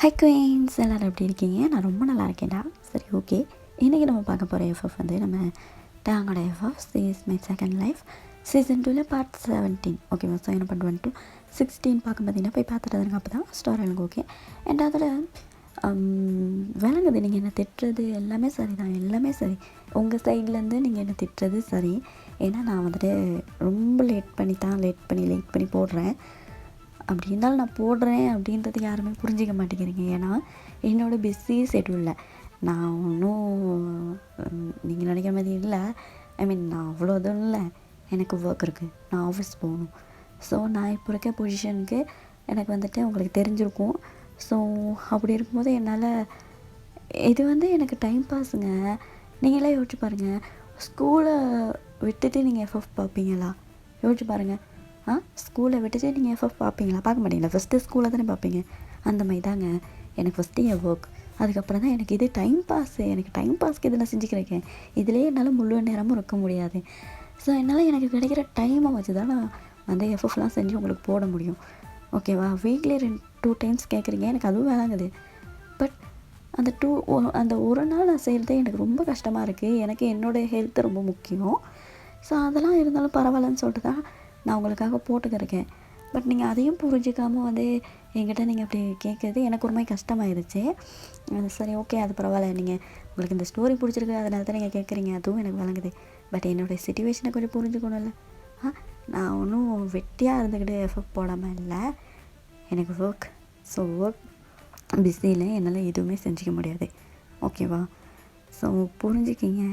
High queens, எல்லோரும் எப்படி இருக்கீங்க? நான் ரொம்ப நல்லா இருக்கேன்டா. சரி, ஓகே. இன்றைக்கி நம்ம பார்க்க போகிற எஃப்எஃப் வந்து நம்ம டாங்கோட எஃப்எஃப் சீஸ் மை செகண்ட் லைஃப் சீசன் 2ல் பார்ட் 17. ஓகேவா? ஸோ என்ன பண்ணுவேன் 16 பார்க்க பார்த்தீங்கன்னா போய் பார்த்துட்டு இருங்க. அப்போ தான் ஸ்டோரி எனக்கு ஓகே. அண்ட் அதில் விளங்குது. நீங்கள் என்ன திட்டுறது எல்லாமே சரி தான், எல்லாமே சரி. உங்கள் சைட்லேருந்து நீங்கள் என்ன திட்டுறது சரி. ஏன்னா நான் வந்துட்டு ரொம்ப லேட் பண்ணி போடுறேன். அப்படி இருந்தாலும் நான் போடுறேன் அப்படின்றது யாருமே புரிஞ்சிக்க மாட்டேங்கிறீங்க. ஏன்னா என்னோடய பிஸி ஷெட்யூலில் நான் ஒன்றும் நீங்கள் நினைக்கிற மாதிரி இல்லை. நான் அவ்வளோ இதுவும் இல்லை. எனக்கு ஒர்க் இருக்குது, நான் ஆஃபீஸ் போகணும். ஸோ நான் இப்போ இருக்க பொசிஷனுக்கு எனக்கு வந்துட்டு உங்களுக்கு தெரிஞ்சிருக்கும். ஸோ அப்படி இருக்கும்போது என்னால் இது வந்து எனக்கு டைம் பாஸுங்க. நீங்களே யோசிச்சு பாருங்கள். ஸ்கூலை விட்டுட்டு நீங்கள் எஃப்எஃப் பார்ப்பீங்களா? யோசிச்சு பாருங்கள். ஸ்கூலை விட்டுட்டு நீங்கள் எஃப்எஃப் பார்ப்பீங்களா? பார்க்க மாட்டீங்களா? ஃபஸ்ட்டு ஸ்கூலை தானே பார்ப்பீங்க. அந்த மாதிரி தாங்க எனக்கு ஃபஸ்ட்டு என் ஒர்க், அதுக்கப்புறம் தான் எனக்கு இது டைம் பாஸு. எனக்கு டைம் பாஸ்க்கு இது நான் செஞ்சுக்கிறேன். இதிலே என்னால் முழு நேரமும் இருக்க முடியாது. ஸோ என்னால் எனக்கு கிடைக்கிற டைமை வச்சு தான் நான் அந்த எஃப்எஃப்லாம் செஞ்சு உங்களுக்கு போட முடியும். ஓகேவா? வீக்லி 2 டைம்ஸ் கேட்குறீங்க, எனக்கு அதுவும் வேணாங்குது. பட் அந்த ஒரு நாள் நான் செய்கிறதே எனக்கு ரொம்ப கஷ்டமாக இருக்குது. எனக்கு என்னோடய ஹெல்த்து ரொம்ப முக்கியம். ஸோ அதெல்லாம் இருந்தாலும் பரவாயில்லன்னு சொல்லிட்டு தான் நான் உங்களுக்காக போட்டுக்கிறேன். பட் நீங்கள் அதையும் புரிஞ்சிக்காமல் வந்து என்கிட்ட நீங்கள் அப்படி கேட்குறது எனக்கு ஒரு மாதிரி கஷ்டமாயிருச்சு. சரி, ஓகே, அது பரவாயில்ல. நீங்கள் உங்களுக்கு இந்த ஸ்டோரி பிடிச்சிருக்கு, அதனால தான் நீங்கள் கேட்குறீங்க. அதுவும் எனக்கு வழங்குது. பட் என்னுடைய சிச்சுவேஷனை கொஞ்சம் புரிஞ்சுக்கணும்ல. நான் ஒன்றும் வெட்டியாக இருந்துக்கிட்டு எஃபெக்ட் போடாமல் இல்லை. எனக்கு ஒர்க். ஸோ ஒர்க் பிஸியில் என்னால் எதுவுமே செஞ்சுக்க முடியாது. ஓகேவா? ஸோ புரிஞ்சுக்கிங்க.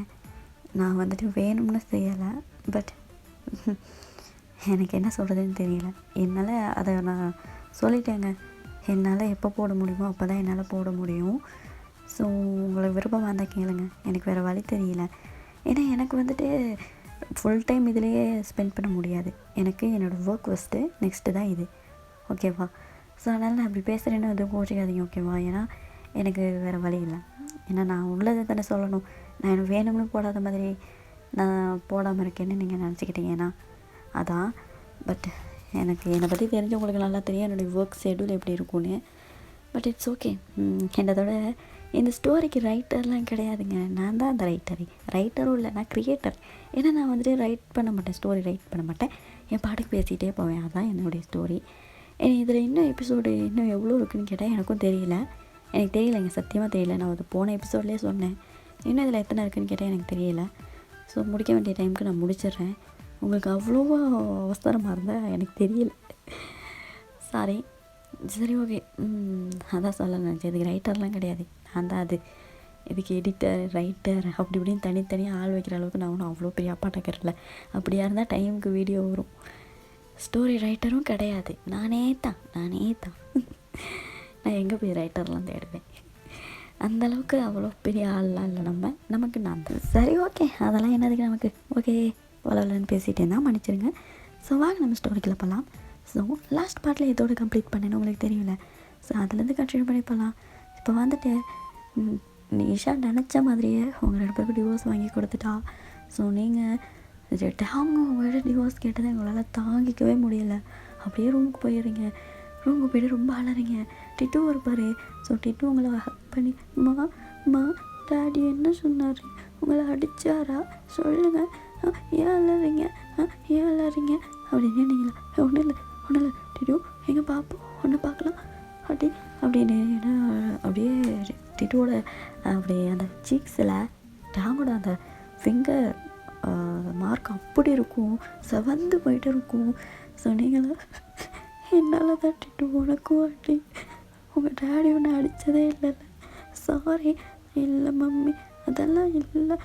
நான் வந்துட்டு வேணும்னு செய்யலை. பட் எனக்கு என்ன சொல்கிறதுன்னு தெரியல. என்னால் அதை நான் சொல்லிட்டேங்க. என்னால் எப்போ போட முடியுமோ அப்போ தான் என்னால் போட முடியும். ஸோ உங்களுக்கு விருப்பமாக இருந்தால் கேளுங்க. எனக்கு வேறு வழி தெரியல. ஏன்னா எனக்கு வந்துட்டு ஃபுல் டைம் இதிலேயே ஸ்பெண்ட் பண்ண முடியாது. எனக்கு என்னோடய ஒர்க் ஃபஸ்ட்டு, நெக்ஸ்ட்டு தான் இது. ஓகேவா? ஸோ அதனால் நான் அப்படி பேசுகிறேன்னு எதுவும் கோச்சிக்காதீங்க. ஓகேவா? ஏன்னா எனக்கு வேறு வழி இல்லை. ஏன்னா நான் உள்ளதை தானே சொல்லணும். நான் எனக்கு வேணும்னு போடாத மாதிரி நான் போடாமல் இருக்கேன்னு நீங்கள் நினச்சிக்கிட்டீங்கன்னா அதான். பட் எனக்கு என்னை பற்றி தெரிஞ்சவங்களுக்கு நல்லா தெரியும் என்னுடைய ஒர்க் ஷெட்யூல் எப்படி இருக்கும்னு. But it's okay. என்னதோட இந்த ஸ்டோரிக்கு ரைட்டர்லாம் கிடையாதுங்க. நான் தான் அந்த ரைட்டரும் இல்லை, நான் க்ரியேட்டர். ஏன்னா நான் வந்துட்டு ரைட் பண்ண மாட்டேன், ஸ்டோரி ரைட் பண்ண மாட்டேன். என் பாட்டுக்கு பேசிகிட்டே போவேன். அதுதான் என்னுடைய ஸ்டோரி. இதில் இன்னும் எபிசோடு இன்னும் எவ்வளோ இருக்குதுன்னு கேட்டால் எனக்கும் தெரியல. எனக்கு தெரியலைங்க, சத்தியமாக தெரியல. நான் அது போன எபிசோட்லேயே சொன்னேன். இன்னும் இதில் எத்தனை இருக்குதுன்னு கேட்டால் எனக்கு தெரியல. ஸோ முடிக்க வேண்டிய டைமுக்கு நான் முடிச்சிடுறேன். உங்களுக்கு அவ்வளோவா அவசரமாக இருந்தால் எனக்கு தெரியல, சாரி. சரி, ஓகே. அதான் சொல்ல நினச்சேன். இதுக்கு ரைட்டர்லாம் கிடையாது, நான் தான் அது. இதுக்கு எடிட்டர், ரைட்டர் அப்படி இப்படின்னு தனித்தனியாக ஆள் வைக்கிற அளவுக்கு நான் ஒன்றும் அவ்வளோ பெரிய அப்பாட்டக்கரில். அப்படியா இருந்தால் டைமுக்கு வீடியோ வரும். ஸ்டோரி ரைட்டரும் கிடையாது, நானே தான். நான் எங்கே போய் ரைட்டர்லாம் தேடுவேன்? அந்தளவுக்கு அவ்வளோ பெரிய ஆள்லாம் இல்லை நமக்கு நான் தான். சரி, ஓகே. அதெல்லாம் என்னதுக்கு நமக்கு. ஓகே, வளவலன்னு பேசிகிட்டே இருந்தால் மன்னிச்சிருங்க. ஸோ வாங்க நம்ம ஸ்டோரிக்குள்ளே போகலாம். ஸோ லாஸ்ட் பார்ட்டில் இதோடு கம்ப்ளீட் பண்ணேன்னு உங்களுக்கு தெரியல. ஸோ அதுலேருந்து கண்டினியூ பண்ணி போகலாம். இப்போ வந்துட்டு நிஷா நினச்ச மாதிரியே உங்கள் 2 பேருக்கு டிவோர்ஸ் வாங்கி கொடுத்துட்டா. ஸோ நீங்கள் அவங்க உங்கள்கிட்ட டிவோர்ஸ் கேட்டதை எங்களால் தாங்கிக்கவே முடியலை. அப்படியே ரூமுக்கு போயிடுறீங்க. ரூமுக்கு போய்ட்டு ரொம்ப அலறீங்க. டிட்டு இருப்பார். ஸோ டிட்டு உங்களை ஹக் பண்ணி, மா டாடி என்ன சொன்னார், உங்களை அடித்தாரா சொல்லுங்கள், ஏன் அலறீங்க அப்படின்னு. நீங்களா? ஒன்றும் இல்லை டிட்டு, எங்கே பார்ப்போம், ஒன்று பார்க்கலாம் அப்படின்னு அப்படியே டிட்டுவோட அப்படியே அந்த சீக்ஸில் டாங்கோட அந்த ஃபிங்கர் மார்க் அப்படி இருக்கும், செவந்து போயிட்டு இருக்கும். ஸோ நீங்களா? என்னால் தான் டிட்டு உனக்கும் அப்படி உங்கள் டாடி ஒன்று அடித்ததே இல்லைல்ல. சாரி. இல்லை மம்மி, அதெல்லாம் இல்லை,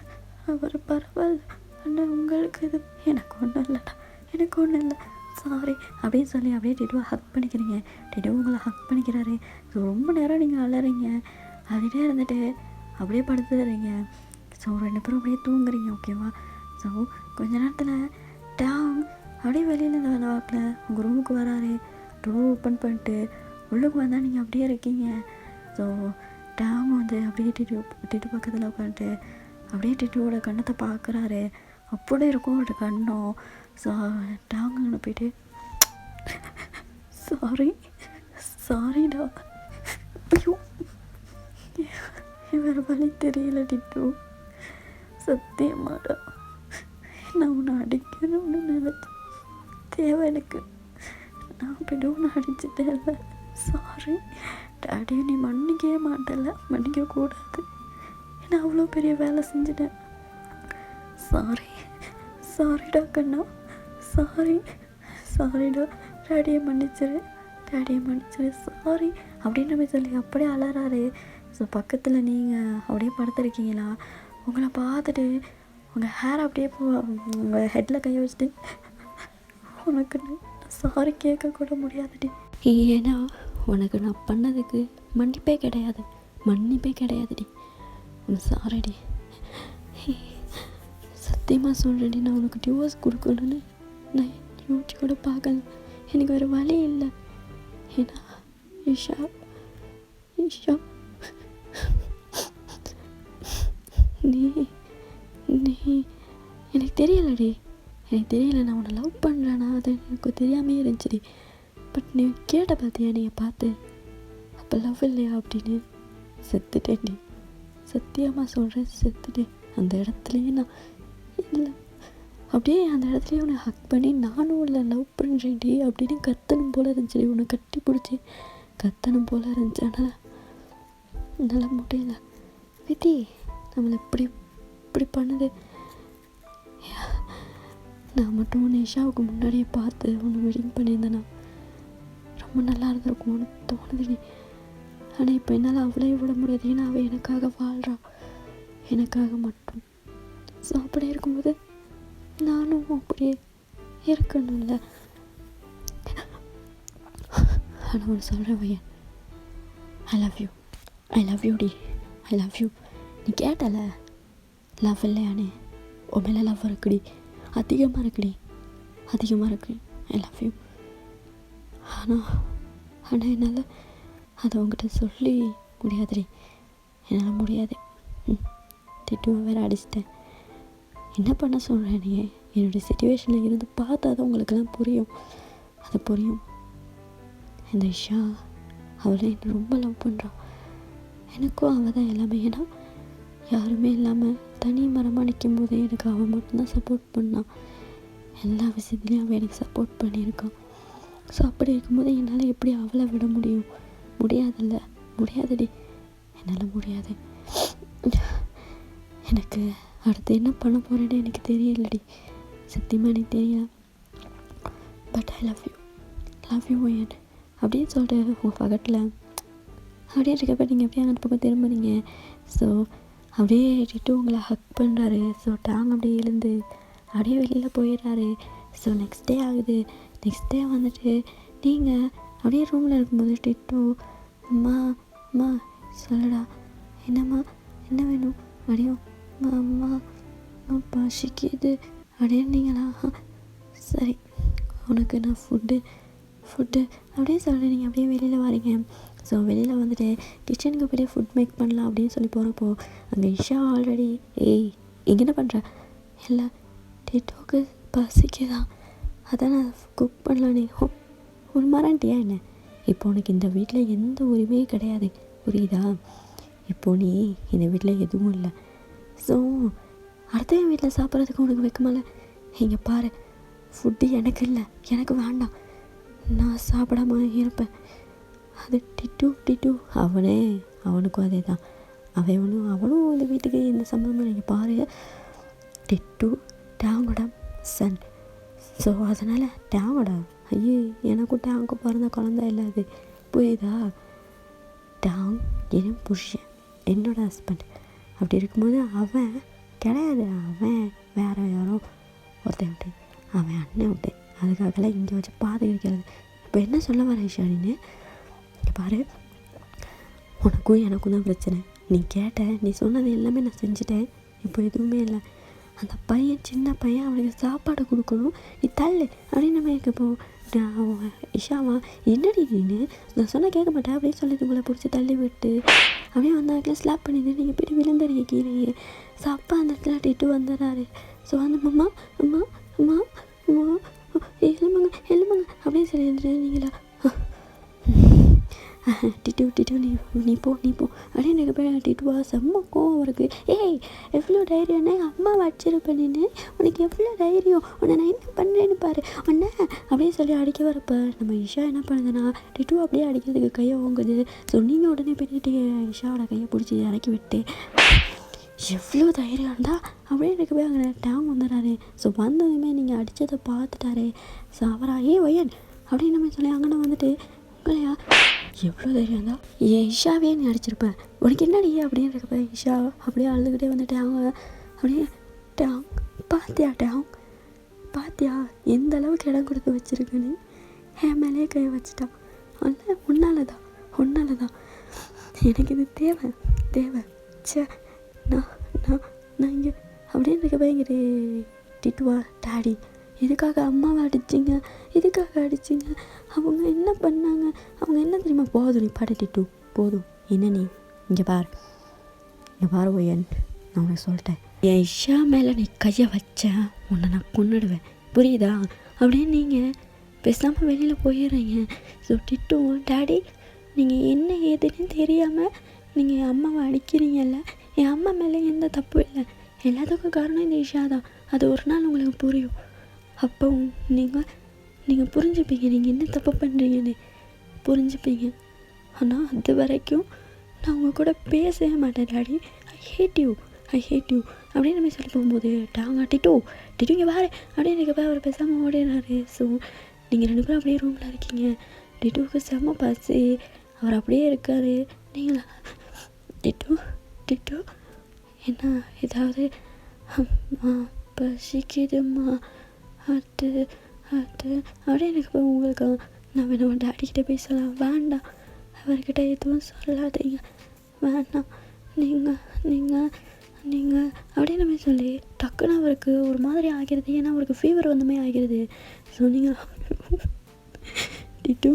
அவர் பரவாயில்ல. ஆனால் உங்களுக்கு இது எனக்கு ஒன்றும் இல்லை, சாரி அப்படின்னு சொல்லி அப்படியே டிட்டுவை ஹக் பண்ணிக்கிறீங்க. டிட்டு உங்களை ஹக் பண்ணிக்கிறாரு. ரொம்ப நேரம் நீங்கள் அலறீங்க. அழுதே இருந்துட்டு அப்படியே படுத்துறீங்க. ஸோ 2 பேரும் அப்படியே தூங்குறீங்க. ஓகேவா? ஸோ கொஞ்ச நேரத்தில் டாங் அப்படியே வெளியில் இந்த வேலை வாக்கில் உங்கள் ரூமுக்கு வராரு. டோர் ஓப்பன் பண்ணிட்டு உள்ளுக்கு வந்தால் நீங்கள் அப்படியே இருக்கீங்க. ஸோ டாங் வந்து அப்படியே டிட்டு பக்கத்தில் உட்காந்துட்டு அப்படியே டிட்டுவோட கண்ணத்தை பார்க்குறாரு. அப்படியே இருக்கும் ஒரு கண்ணம். ஸோ டாங்க போயிட்டு சாரிடா, ஐயோ வேறு வழி தெரியல டிட்டு. சத்தியமாடா நான் உன்னை அடிக்கணும்னு நினைச்சேன். தேவை எனக்கு. நான் போய்ட்டு உன்னை அடிச்சிட்டேன்ல. சாரி டாடி, நீ மன்னிக்கவே மாட்டல, மன்னிக்கக்கூடாது. நான் அவ்வளோ பெரிய வேலை செஞ்சுட்டேன். சாரிடா கண்ணா, சாரிடா, டாடியை மன்னிச்சிரு சாரி அப்படின்னு போய் சொல்லி அப்படியே அலறாரு. ஸோ பக்கத்தில் நீங்கள் அப்படியே படுத்துருக்கீங்களா, உங்களை பார்த்துட்டு உங்கள் ஹேர் அப்படியே உங்கள் ஹெட்டில் கையை வச்சுட்டு உனக்கு சாரி கேட்கக்கூட முடியாதுடி. ஏன்னா உனக்கு நான் பண்ணதுக்கு மன்னிப்பே கிடையாதுடி. சாரிடி. சத்தியமாக சொல்கிறேன்டி, நான் உனக்கு டிவோர்ஸ் கொடுக்கணுன்னு நான் யோசிச்சு கூட பார்க்கல. எனக்கு வேறு வழி இல்லை. ஏன்னா ஈஷா நீ எனக்கு தெரியலடி. நான் உன்னை லவ் பண்ணுறேன்னா அது எனக்கு தெரியாமே இருந்துச்சுடி. பட் நீ கேட்ட பார்த்தியா, நீங்கள் பார்த்து அப்போ லவ் இல்லையா அப்படின்னு. செத்துட்டேன்டி, சத்தியமாக சொல்கிறேன், செத்துட்டேன். அந்த இடத்துலையே நான் இல்லை, அப்படியே அந்த இடத்துலையே உன்னை ஹக் பண்ணி நானும் உள்ள லவ் பண்ணுறேன்டி அப்படின்னு கத்தணும் போல் இருந்துச்சு. உன்னை கட்டி பிடிச்சி கத்தணும் போல் இருந்துச்சு. ஆனால் என்னால் முடியல. விதி நம்மளை இப்படி பண்ணுது. நான் மட்டும் உன்னை இஷாவுக்கு முன்னாடியே பார்த்து உன்னை வெட்டிங் பண்ணியிருந்தேன்னா ரொம்ப நல்லா இருந்திருக்கும்னு தோணுதுடி. ஆனால் இப்போ என்னால் அவளையும் விட முடியாது. ஏன்னா அவள் எனக்காக வாழ்கிறான், எனக்காக மட்டும். ஸோ அப்படி இருக்கும்போது நானும் அப்படியே இருக்கணும்ல. ஆனால் ஒன்று சொல்கிறேன் பையன், ஐ லவ் யூ டி. நீ கேட்டல லவ் இல்லையானே, உன் மேலே லவ் இருக்குடி, அதிகமாக இருக்குடி. I love you. ஆனால் என்னால் அதை உங்ககிட்ட சொல்லி முடியாதுடி. என்னால் முடியாது. திட்டுவை வேறு அடிச்சிட்டேன். என்ன பண்ண சொல்கிறேன் நீ? என்னுடைய சிச்சுவேஷனில் இருந்து பார்த்தா தான் உங்களுக்கெல்லாம் புரியும். இந்த இஷா அவளை என்னை ரொம்ப லவ் பண்ணுறான். எனக்கும் அவள் தான் எல்லாமே. ஏன்னா யாருமே இல்லாமல் தனி மரமாக நிற்கும் போதே எனக்கு அவள் மட்டும்தான் சப்போர்ட் பண்ணான். எல்லா விஷயத்துலேயும் அவள் எனக்கு சப்போர்ட் பண்ணியிருக்கான். ஸோ அப்படி இருக்கும்போது என்னால் எப்படி அவளை விட முடியும்? முடியாதுடி, என்னால் முடியாது. எனக்கு அடுத்து என்ன பண்ண போகிறேன்னு எனக்கு தெரியலடி. சத்தியமாக எனக்கு தெரியல. But I love you wine அப்படின்னு சொல்லிட்டு உங்கள் பக்கத்தில் அப்படியே இருக்கப்போ நீங்கள் அப்படியே அங்கே பக்கம் திரும்புறீங்க. ஸோ அப்படியே ஏறிட்டு உங்களை ஹக் பண்ணுறாரு. ஸோ டாங் அப்படியே எழுந்து அப்படியே வெளியில் போயிடுறாரு. ஸோ நெக்ஸ்ட் டே ஆகுது. நெக்ஸ்ட் டே வந்துட்டு நீங்கள் அப்படியே ரூமில் இருக்கும்போது டிட்டு, அம்மா சொல்லடா, என்னம்மா, என்ன வேணும்? அப்படியும் அம்மா பசிக்குது அப்படின்னீங்களா? சரி, உனக்கு நான் ஃபுட்டு அப்படியே சொல்கிறேன். நீங்கள் அப்படியே வெளியில் வரீங்க. ஸோ வெளியில் வந்துட்டு கிச்சனுக்கு போய்ட்டு ஃபுட் மேக் பண்ணலாம் அப்படின்னு சொல்லி போகிறப்போ அங்கே இஷா ஆல்ரெடி இங்கே என்ன பண்ணுற? இல்லை, டிட்டோக்கு பசிக்குதான், அதான் நான் குக் பண்ணலாம். நீ ஒரு மரண்டியா என்ன? இப்போ உனக்கு இந்த வீட்டில் எந்த உரிமையும் கிடையாது, புரியுதா? இப்போது நீ இந்த வீட்டில் எதுவும் இல்லை. ஸோ அடுத்த வீட்டில் சாப்பிட்றதுக்கு உனக்கு வைக்கமால. இங்கே பாரு, ஃபுட்டு எனக்கு இல்லை, எனக்கு வேண்டாம், நான் சாப்பிடாம இருப்பேன். அது டிட்டு அவனுக்கும் அதே தான். அவனும் இந்த வீட்டுக்கு எந்த சம்பந்தமும் நீங்கள் பாரு. டிட்டு டேங்கோட சன். ஸோ அதனால் டேங்கோட எனக்கும் டேங்கும் பிறந்த குழந்தை இல்லை, அது புரியுதா? டாங் என் புருஷன், என்னோட ஹஸ்பண்ட். அப்படி இருக்கும்போது அவன் கிடையாது, அவன் வேறு யாரோ ஒருத்தன் விட்டு, அவன் அண்ணன் விட்டு. அதுக்காகலாம் இங்கே வச்சு பாதுகாக்கிறது. இப்போ என்ன சொல்ல வர ஈஷானின்னு பாரு, உனக்கும் எனக்கும் தான் பிரச்சனை. நீ கேட்ட, நீ சொன்னது எல்லாமே நான் செஞ்சுட்டேன். இப்போ எதுவுமே இல்லை. அந்த பையன், சின்ன பையன், அவனுக்கு சாப்பாடு கொடுக்கணும், நீ தள்ளு அப்படின்னு நம்ம இருக்கப்போ இஷாவா என்னடி நீன்னு நான் சொன்னால் கேட்க மாட்டேன் அப்படின்னு சொல்லிட்டு உங்களை பிடிச்சி தள்ளி விட்டு அப்படியே வந்தாக்கில் ஸ்லாப் பண்ணிட்டு நீங்கள் போய்ட்டு விழுந்துறீங்க கீழே. ஸோ அப்பா அந்த இடத்துல டிட்டு வந்துடுறாரு. ஸோ அந்த அம்மா எழும்புங்க அப்படின்னு சொல்லி நீங்களா டிட்டு டிட்டு நீ போ அப்படின்னு எனக்கு போய் டிட்டுவா செம்ம கோவம் அவருக்கு. ஏய் எவ்வளோ தைரியம்னா அம்மா வச்சிருப்பேன் நின்று உனக்கு எவ்வளோ தைரியம், உன்னை நான் என்ன பண்ணுறேன்னு பாரு உன்னை அப்படின்னு சொல்லி அடிக்க வரப்போ நம்ம இஷா என்ன பண்ணுதுன்னா டிட்டு அப்படியே அடிக்கிறதுக்கு கையை வாங்குது. ஸோ நீங்கள் உடனே போயிட்டு இஷாவோட கையை பிடிச்சி இறக்கி விட்டு எவ்வளோ தைரியம்டா அப்படியே எனக்கு போய் அங்கே டேம் வந்துடுறாரு. ஸோ வந்ததுமே நீங்கள் அடித்ததை பார்த்துட்டாரு. ஸோ அவரா ஒயன் அப்படின்னு நம்ம சொல்லி அங்கே வந்துட்டு உங்களையா எவ்வளோ தைரியம் தான் என் இஷாவே நீ அடிச்சிருப்பேன் உனக்கு என்னடி அப்படின்னு இருக்கப்ப இஷா அப்படியே அழுதுகிட்டே வந்துட்டு அவங்க அப்படியே டேங் பாத்தியா எந்த அளவுக்கு இடம் கொடுத்து வச்சுருக்குன்னு என் மேலே கை வச்சுட்டான். அல்ல உன்னால தான் எனக்கு இது தேவை சே நான் இங்கே அப்படின்னு இருக்கப்ப இங்கே திட்டுவா டாடி எதுக்காக அம்மாவை அடிச்சிங்க அவங்க என்ன பண்ணாங்க, அவங்க என்ன தெரியுமா, போதும் நீ பாடிட்டு போதும் என்ன நீ இங்கே பாரு ஒயன் நான் உனக்கு சொல்லிட்டேன் என் இஷா மேலே நீ கையை வச்சேன் உன்னை நான் கொன்னுடுவேன் புரியுதா அப்படின்னு நீங்கள் பேசாமல் வெளியில் போயிடுறீங்க. ஸோ டிட்டும் டாடி நீங்கள் என்ன ஏதுன்னு தெரியாமல் நீங்கள் என் அம்மாவை அடிக்கிறீங்கல்ல, என் அம்மா மேலே எந்த தப்பும் இல்லை, எல்லாத்துக்கும் காரணம் இந்த இஷா தான், அது ஒரு நாள் உங்களுக்கு புரியும். அப்போ நீங்கள் புரிஞ்சுப்பீங்க நீங்கள் என்ன தப்பு பண்ணுறீங்கன்னு புரிஞ்சுப்பீங்க. ஆனால் அது வரைக்கும் நான் உங்கள் கூட பேசவே மாட்டேன் டாடி, ஐ ஹேட் யூ அப்படின்னு நம்ம சொல்லி போகும்போது டாங்க டிட்டு இங்கே பாரு அப்படின்னு எனக்கு போய் அவர் பேசாமல் ஓடிடுறாரு. ஸோ நீங்கள் 2 பேரும் அப்படியே ரூமில் இருக்கீங்க. டிட்டுவுக்கு செம்ம பசி, அவர் அப்படியே இருக்கார். நீங்களா டிட்டு என்ன ஏதாவது அம்மா பசிக்குதும்மா அது அப்படியே எனக்கு போய் உங்களுக்கு நான் வேணும் டாடிக்கிட்ட போய் சொல்லலாம், வேண்டாம் அவர்கிட்ட எதுவும் சொல்லாதீங்க, வேண்டாம் நீங்கள் அப்படியே நம்ம சொல்லி டக்குன்னு அவருக்கு ஒரு மாதிரி ஆகிறது. ஏன்னா அவருக்கு ஃபீவர் வந்தமே ஆகிறது. ஸோ நீங்கள் டிட்டு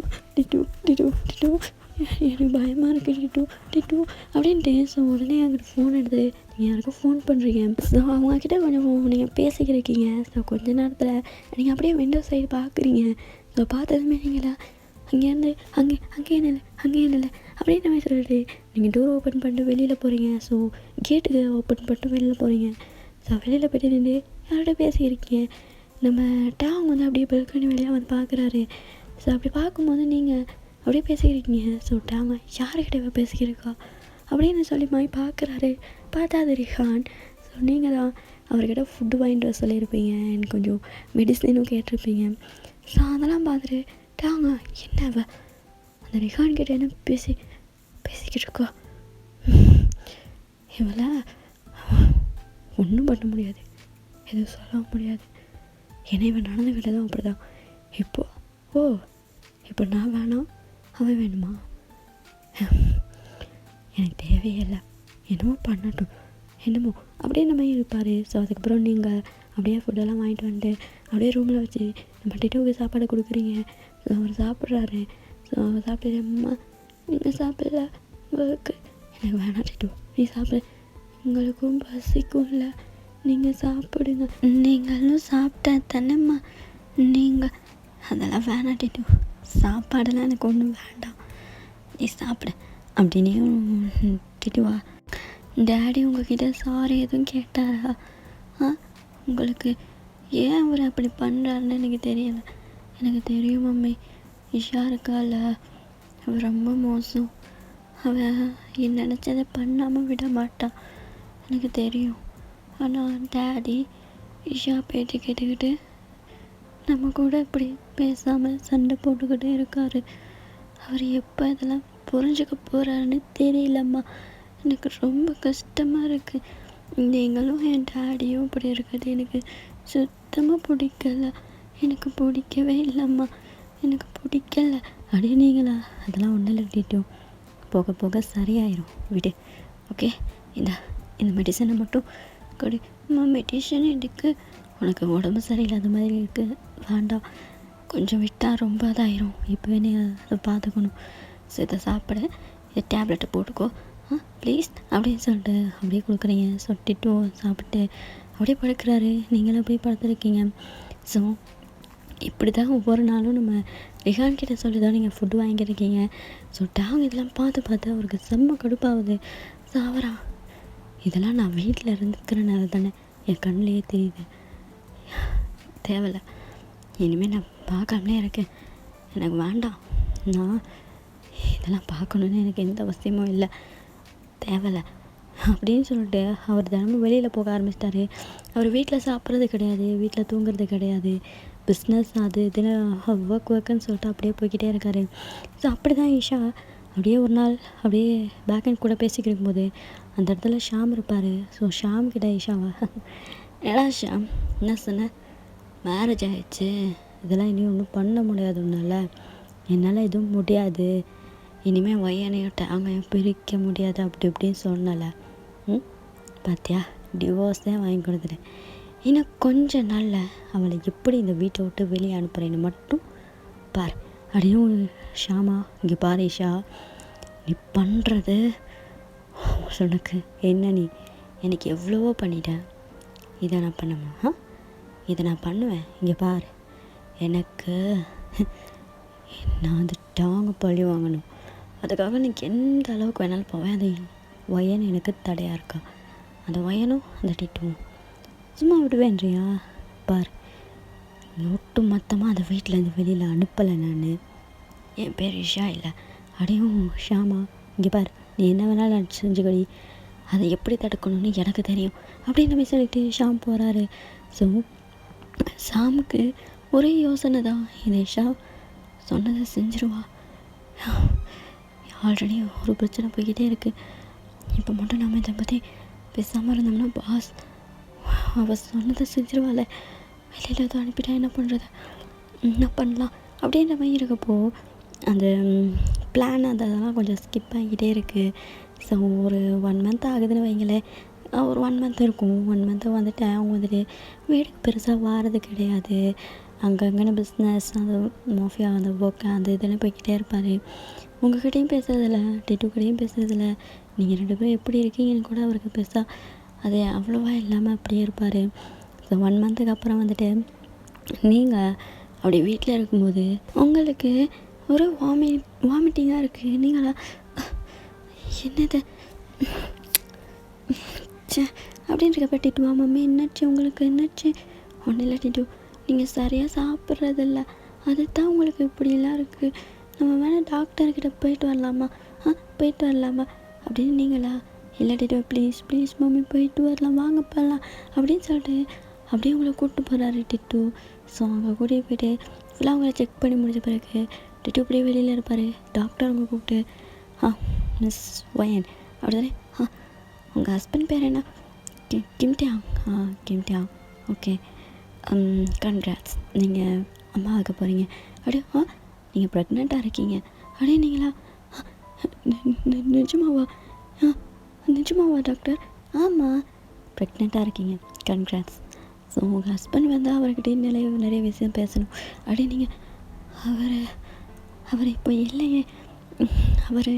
எனக்கு பயமாக இருக்குது டிட்டு அப்படின்ட்டு. ஸோ உடனே அங்கிட்ட ஃபோன் எடுத்து நீங்கள் யாருக்கும் ஃபோன் பண்ணுறீங்க. ஸோ அவங்கக்கிட்ட கொஞ்சம் நீங்கள் பேசிக்கிறீங்க. ஸோ கொஞ்ச நேரத்தில் நீங்கள் அப்படியே விண்டோ சைடு பார்க்குறீங்க. ஸோ பார்த்ததுமே நீங்களா அங்கேருந்து அங்கே இல்லை அப்படின்னு நம்ம சொல்லிட்டு நீங்கள் டோர் ஓப்பன் பண்ணிட்டு வெளியில் போகிறீங்க. ஸோ கேட்டுக்கு ஓப்பன் பண்ணிட்டு வெளியில் போகிறீங்க. ஸோ வெளியில் போய்ட்டு நின்று யார்கிட்ட பேசிக்கிறீங்க. நம்ம டாங் அப்படியே பெல்கனி வெளியாக வந்து பார்க்குறாரு. ஸோ அப்படி பார்க்கும்போது நீங்கள் அப்படியே பேசிக்கிறீங்க. ஸோ டாங்க யாருக்கிட்ட பேசிக்கிறீக்கா அப்படின்னு சொல்லி மாதிரி பார்க்குறாரு. பார்த்தா அது ரிஹான். ஸோ நீங்கள் தான் அவர்கிட்ட ஃபுட்டு வாங்கிட்டு வர சொல்லியிருப்பீங்க, எனக்கு கொஞ்சம் மெடிசனும் கேட்டிருப்பீங்க. ஸோ அதெல்லாம் பார்த்துட்டு டாங்க என்ன அந்த ரிஹான் கிட்ட என்ன பேசிக்கிட்டு இருக்கா, இவளை ஒன்றும் பண்ண முடியாது, எதுவும் சொல்ல முடியாது. ஏன்னா இவன் நடந்துக்கிட்ட தான் அப்படி தான். இப்போ நான் வேணாம் அவன் வேணுமா, எனக்கு தேவையில்லை, என்னமோ பண்ணட்டும் என்னமோ அப்படியே நம்ம இருப்பார். ஸோ அதுக்கப்புறம் நீங்கள் அப்படியே ஃபுட்டெல்லாம் வாங்கிட்டு வந்துட்டு அப்படியே ரூமில் வச்சு நம்ம டிட்டுவுக்கு சாப்பாடு கொடுக்குறீங்க. ஸோ அவர் சாப்பிட்றாரு. ஸோ அவர் சாப்பிட்டு அம்மா நீங்கள் சாப்பிடல உங்களுக்கு, எனக்கு வேணாம் டிட்டு நீ சாப்பிடு, உங்களுக்கும் பசிக்கும் இல்லை, நீங்கள் சாப்பிடுங்க, நீங்களும் சாப்பிட்டா தானேம்மா நீங்கள், அதெல்லாம் வேணாம் டிட்டு சாப்பாடெல்லாம் எனக்கு ஒன்றும் வேண்டாம் நீ சாப்பிடு அப்படின்னு திட்டுவா. டேடி உங்ககிட்ட சாரி எதுவும் கேட்டாரா, உங்களுக்கு ஏன் அவர் அப்படி பண்ணுறாருன்னு எனக்கு தெரியலை. எனக்கு தெரியும் மம்மி, இஷா இருக்கால அவள் ரொம்ப மோசம், அவள் நினச்சதை பண்ணாமல் விட மாட்டான் எனக்கு தெரியும். ஆனால் டேடி இஷா பேட்டி கேட்டுக்கிட்டு நம்ம கூட இப்படி பேசாமல் சண்டை போட்டுக்கிட்டே இருக்கார். அவர் எப்போ இதெல்லாம் புரிஞ்சுக்க போகிறாருன்னு தெரியலம்மா, எனக்கு ரொம்ப கஷ்டமாக இருக்குது. நீங்களும் என் டேடியும் இப்படி இருக்கிறது எனக்கு சுத்தமாக பிடிக்கல, எனக்கு பிடிக்கவே இல்லைம்மா, எனக்கு பிடிக்கல அப்படின்னீங்களா. அதெல்லாம் ஒன்றும் இல்லை டிட்டோம், போக போக சரியாயிரும் விடு. ஓகே இந்த மெடிசனை மட்டும் கொடு. மெடிசன் எடுக்கு, உனக்கு உடம்பு சரியில்லாத மாதிரி இருக்குது, வேண்டாம், கொஞ்சம் விட்டால் ரொம்ப இதாயிரும், இப்போவே நீ அதை பார்த்துக்கணும். ஸோ இதை சாப்பிட இதை டேப்லெட்டை போட்டுக்கோ ப்ளீஸ் அப்படின்னு சொல்லிட்டு அப்படியே கொடுக்குறீங்க. சொட்டிட்டு சாப்பிட்டு அப்படியே படுக்கிறாரு. நீங்களும் அப்படியே படுத்துருக்கீங்க. ஸோ இப்படி தான் ஒவ்வொரு நாளும் நம்ம ரிஹான் கிட்ட சொல்லி தான் நீங்கள் ஃபுட்டு வாங்கியிருக்கீங்க. ஸோ டேங் இதெல்லாம் பார்த்து பார்த்து அவருக்கு செம்ம கடுப்பாகுது. சாவரா இதெல்லாம் நான் வீட்டில் இருந்துக்கிறனால தானே என் கண்ணிலேயே தெரியுது. தேவையில்ல, இனிமேல் நான் பார்க்காமலே இருக்கேன். எனக்கு வேண்டாம், நான் இதெல்லாம் பார்க்கணுன்னு எனக்கு எந்த அவசியமும் இல்லை, தேவையில்ல அப்படின்னு சொல்லிட்டு அவர் தினமும் வெளியில் போக ஆரம்பிச்சிட்டாரு. அவர் வீட்டில் சாப்பிட்றது கிடையாது, வீட்டில் தூங்குறது கிடையாது, பிஸ்னஸ் அது இதுன்னு ஒர்க்குன்னு சொல்லிட்டு அப்படியே போய்கிட்டே இருக்காரு. ஸோ அப்படி தான் ஈஷா அப்படியே ஒரு நாள் அப்படியே பேக் அண்ட் கூட பேசிக்கிட்டு இருக்கும்போது அந்த இடத்துல ஷாம் இருப்பார். ஸோ ஷாம் கிட்ட ஈஷாவா, ஏடா ஷாம் என்ன சொன்ன, மேரேஜ் ஆகிடுச்சு, இதெல்லாம் இனி ஒன்றும் பண்ண முடியாது உன்னால், என்னால் எதுவும் முடியாது, இனிமேல் ஒய்யனையும் டேங்கையும் பிரிக்க முடியாது அப்படி இப்படின்னு சொன்னல. பார்த்தியா, டிவோர்ஸே வாங்கி கொடுத்துட்டேன். இன்னும் கொஞ்ச நாளில் அவளை எப்படி இந்த வீட்டை விட்டு வெளியே அனுப்புகிறேன்னு மட்டும் பார். அப்படியும் ஷாமா, இங்கே பாரு ஈஷா, நீ பண்ணுறது உனக்கு என்ன, நீ எனக்கு எவ்வளவோ பண்ணிட்டேன், இதை நான் பண்ணமா, இதை நான் பண்ணுவேன். இங்கே பார், எனக்கு நான் அந்த டாங்க பழி வாங்கணும், அதுக்காக நீ எந்த அளவுக்கு வேணாலும் போவேன். அது ஒயன் எனக்கு தடையாக இருக்கா, அந்த ஒயனும் அந்த டிட்டுவும் சும்மா விடுவேன்றியா? பார், ஒட்டு மொத்தமாக அந்த வீட்டிலேருந்து வெளியில் அனுப்பலை நான், என் பேர் இஷா இல்லை. அடையும் ஷாமா, இங்கே பார், நீ என்ன வேணாலும் செஞ்சுக்கடி, அதை எப்படி தடுக்கணும்னு எனக்கு தெரியும் அப்படின்னு நம்ம சொல்லிட்டு ஷாம் போகிறாரு. ஸோ ஷாமுக்கு ஒரே யோசனை தான், இந்த இஷா சொன்னதை செஞ்சிருவா, ஆல்ரெடி ஒரு பிரச்சனை போய்கிட்டே இருக்குது, இப்போ மட்டும் நம்ம இதை பற்றி பேசாமல் இருந்தோம்னா பாஸ் அவள் சொன்னதை செஞ்சிருவாள், வெளியில் எதுவும் அனுப்பிட்டா என்ன பண்ணுறது, என்ன பண்ணலாம் அப்படின்ற மாதிரி இருக்கப்போ அந்த பிளான் அதெல்லாம் கொஞ்சம் ஸ்கிப் ஆகிக்கிட்டே இருக்குது. ஸோ ஒரு 1 மந்த் ஆகுதுன்னு வைங்களேன், ஒரு 1 மந்த் இருக்கும். 1 மந்த்து வந்துட்டு அவங்க வந்துட்டு வீடுக்கு பெருசாக வாரது கிடையாது, அங்கங்கன்னு பிஸ்னஸ் அந்த மாஃபியா அந்த ஒர்க் அந்த இதெல்லாம் போய்கிட்டே இருப்பார். உங்கள்கிட்டையும் பேசுறதில்ல, டிட்டுக்கிட்டையும் பேசுறதில்ல, நீங்கள் 2 பேரும் எப்படி இருக்கீங்கன்னு கூட அவருக்கு பெருசாக அது அவ்வளோவா இல்லாமல் அப்படியே இருப்பார். ஸோ 1 மந்த்துக்கு அப்புறம் வந்துட்டு நீங்கள் அப்படி வீட்டில் இருக்கும்போது உங்களுக்கு ஒரு வாமிட்டிங்காக இருக்குது, நீங்களா என்னது சே அப்படின்னு இருக்கப்ப டிட்டுவா, மம்மி என்னாச்சு உங்களுக்கு, என்னாச்சு, ஒன்றும் இல்லை டிட்டு, நீங்கள் சரியாக சாப்பிட்றதில்ல, அதுதான் உங்களுக்கு இப்படிலாம் இருக்குது, நம்ம வேணால் டாக்டர்கிட்ட போயிட்டு வரலாமா, போயிட்டு வரலாமா அப்படின்னு. நீங்களா, இல்லை டிட்டு ப்ளீஸ் ப்ளீஸ் மம்மி போயிட்டு வரலாம், வாங்க போகலாம் அப்படின்னு சொல்லிட்டு அப்படியே உங்களை கூப்பிட்டு போகிறாரு டிட்டு. ஸோ அங்கே கூட்டிகிட்டு போய்ட்டு ஃபுல்லாக அவங்கள செக் பண்ணி முடிஞ்ச பிறகு டிட்டு இப்படியே வெளியில் இருப்பார். டாக்டர் அவங்க கூப்பிட்டு, மிஸ் ஒயன் அப்படி தானே, உங்கள் ஹஸ்பண்ட் பேர் என்ன, கிம்டியாங், கிம்டியாங், ஓகே, கன்க்ராட்ஸ், நீங்கள் அம்மா ஆக போகிறீங்க, அப்படியே நீங்கள் ப்ரெக்னெண்ட்டாக இருக்கீங்க, அப்படியே நீங்களா, நிஜமாவா, நிஜமாவா டாக்டர், ஆமாம் ப்ரெக்னெண்ட்டாக இருக்கீங்க, கன்க்ராட்ஸ். ஸோ உங்கள் ஹஸ்பண்ட் வந்து அவர்கிட்ட நிறைய விஷயம் பேசணும், அப்படியே நீங்கள் அவர் இப்போ இல்லையே, அவர்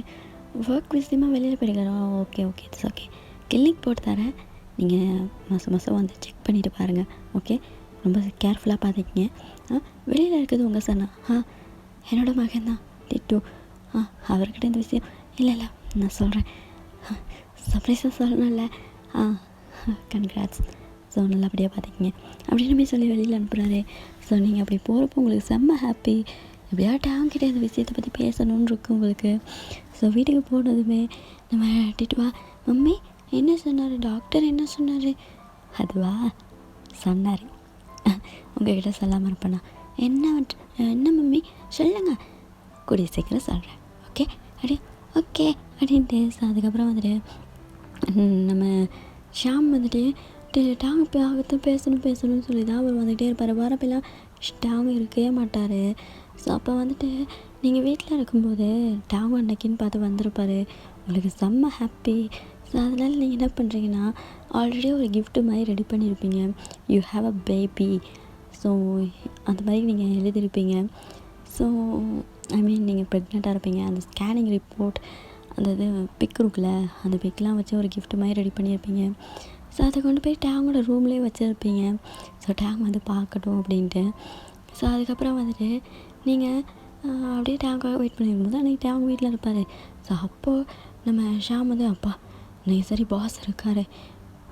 ஒர்க் விஷயமாக வெளியில் போயிருக்காரா, okay okay it's okay, clinic போட்டு தரேன், நீங்கள் மாதம் வந்து செக் பண்ணிவிட்டு பாருங்கள், ஓகே, ரொம்ப கேர்ஃபுல்லாக பார்த்துக்கிங்க. வெளியில் இருக்கிறது உங்கள் சன்னா, என்னோட மகன் தான் டிட்டு, அவர்கிட்ட இந்த விஷயம் இல்லை நான் சொல்கிறேன், சர்ப்ரைஸாக சொல்லணும்ல, கன்க்ராட்ஸ், ஸோ நல்லபடியாக பார்த்துக்கிங்க அப்படின்னு சொல்லி வெளியில் அனுப்புகிறாரு. ஸோ நீங்கள் அப்படி போகிறப்போ உங்களுக்கு செம்ம ஹாப்பி, எப்படியா டேங்கிட்ட இந்த விஷயத்தை பற்றி பேசணுன்னு இருக்கும் உங்களுக்கு. ஸோ வீட்டுக்கு போனதுமே நம்ம டிட்டுவா, மம்மி என்ன சொன்னார் டாக்டர், என்ன சொன்னார், அதுவா சொன்னார், உங்கள்கிட்ட சொல்லாமல் இருப்பேண்ணா, என்ன மம்மி சொல்லுங்க, கூடிய சீக்கிரம் சொல்கிறேன், ஓகே அப்படியே ஓகே அப்படின்ட்டு. ஸோ அதுக்கப்புறம் வந்துட்டு நம்ம ஷாம் வந்துட்டு டாங் இப்போ ஆகத்தான் பேசணும்னு சொல்லி தான் அவர் வந்துகிட்டே இருப்பார். வரப்பெல்லாம் டாங் இருக்கவே மாட்டார். ஸோ அப்போ வந்துட்டு நீங்கள் வீட்டில் இருக்கும்போது டாங் அன்னைக்குன்னு பார்த்து வந்திருப்பார். உங்களுக்கு செம்ம ஹாப்பி. ஸோ அதனால் நீங்கள் என்ன பண்ணுறீங்கன்னா, ஆல்ரெடி ஒரு கிஃப்ட்டு மாதிரி ரெடி பண்ணியிருப்பீங்க, you have a baby, so அந்த மாதிரி நீங்கள் எழுதியிருப்பீங்க. ஸோ ஐ மீன் நீங்கள் ப்ரெக்னெண்ட்டாக இருப்பீங்க, அந்த ஸ்கேனிங் ரிப்போர்ட் அந்த இது பிக் இருக்குல்ல, அந்த பிக்லாம் வச்சு ஒரு கிஃப்ட் மாதிரி ரெடி பண்ணியிருப்பீங்க. ஸோ அதை கொண்டு போய் டேங்கோட ரூம்லேயே வச்சுருப்பீங்க. ஸோ டேங் வந்து பார்க்கட்டும் அப்படின்ட்டு. ஸோ அதுக்கப்புறம் வந்துட்டு நீங்கள் அப்படியே டேங்காக வெயிட் பண்ணியிருக்கும்போது அன்றைக்கி டேங்க் வீட்டில் இருப்பார். ஸோ அப்போது நம்ம ஷாம் வந்து அப்பா இன்னைக்கு சரி பாஸ் இருக்கார்,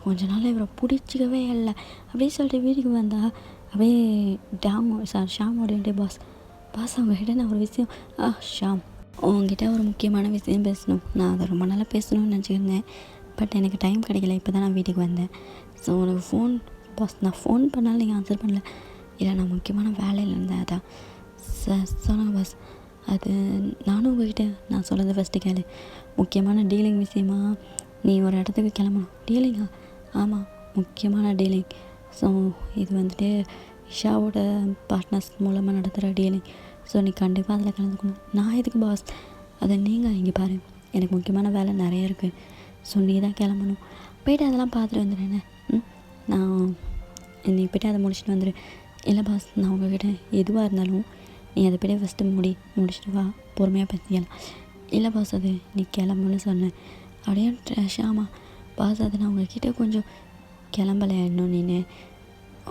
கொஞ்ச நாள் இவரை பிடிச்சிக்கவே இல்லை அப்படியே சொல்லிட்டு வீட்டுக்கு வந்தால் அப்படியே ஷாமோடைய பாஸ் அவங்ககிட்ட நான் ஒரு விஷயம் ஷாம் உங்ககிட்ட ஒரு முக்கியமான விஷயம் பேசணும். நான் அதை ரொம்ப நாளாக பேசணும்னு நினச்சிருந்தேன். பட் எனக்கு டைம் கிடைக்கல. இப்போ தான் நான் வீட்டுக்கு வந்தேன். ஸோ உனக்கு நான் ஃபோன் பண்ணாலும் நீங்கள் ஆன்சர் பண்ணல. இல்லை நான் முக்கியமான வேலையில் இருந்தேன். அதான் சொன்னாங்க பாஸ். அது நானும் உங்ககிட்ட நான் சொல்கிறது ஃபஸ்ட்டு கேளு. முக்கியமான டீலிங் விஷயமா நீ ஒரு இடத்துக்கு கிளம்பணும். டீலிங்கா? ஆமாம், முக்கியமான டீலிங். ஸோ இது வந்துட்டு இஷாவோட பார்ட்னர்ஸ் மூலமாக நடத்துகிற டீலிங். ஸோ நீ கண்டிப்பாக அதில் கலந்துக்கணும். நான் எதுக்கு பாஸ்? அதை நீங்கள் இங்கே பாரு, எனக்கு முக்கியமான வேலை நிறைய இருக்குது. ஸோ நீ தான் கிளம்பணும். போய்ட்டு அதெல்லாம் பார்த்துட்டு வந்துடுறேன்னு. நான் நீ போய்ட்டு அதை முடிச்சுட்டு வந்துடு. இல்லை பாஸ், நான் உங்ககிட்ட எதுவாக இருந்தாலும் நீ அதை போய்ட்டு ஃபஸ்ட்டு முடிச்சுட்டு வா, பொறுமையாக பேசிக்கலாம். இல்லை பாஸ், அது நீ கிளம்புன்னு சொன்னேன். அப்படியே ஷாமா பாஸ், அது நான் உங்ககிட்ட கொஞ்சம் கிளம்பலை இன்னும் நீ.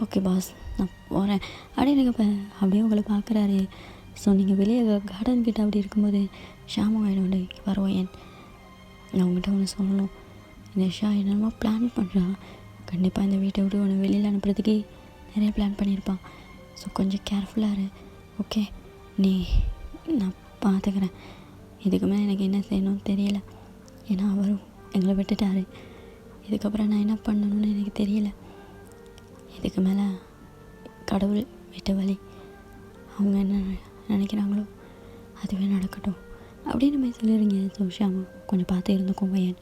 ஓகே பாஸ், நான் போகிறேன் அப்படின்னு எனக்கு இப்போ அப்படியே உங்களை பார்க்குறாரு. ஸோ நீங்கள் வெளியே கார்டன் கிட்ட அப்படி இருக்கும்போது ஷாமா என்னோட வருவேன். நான் உங்கள்கிட்ட ஒன்று சொல்லணும். இந்த ஷா என்னென்னமோ பிளான் பண்ணுறான். கண்டிப்பாக இந்த வீட்டை விட்டு ஒன்று வெளியில் அனுப்புறதுக்கு நிறைய பிளான் பண்ணியிருப்பான். ஸோ கொஞ்சம் கேர்ஃபுல்லாக இரு. ஓகே, நான் பார்த்துக்கிறேன். இதுக்கு மேலே எனக்கு என்ன செய்யணும்னு தெரியல. ஏன்னா அவரும் எங்களை விட்டுட்டார். இதுக்கப்புறம் நான் என்ன பண்ணணும்னு எனக்கு தெரியல. இதுக்கு மேலே கடவுள் விட்ட வழி, அவங்க என்ன நினைக்கிறாங்களோ அதுவே நடக்கட்டும் அப்படின்னு மாதிரி சொல்லிடுங்க. ஸோ ஷாமா கொஞ்சம் பார்த்து இருந்துக்கும் பையன்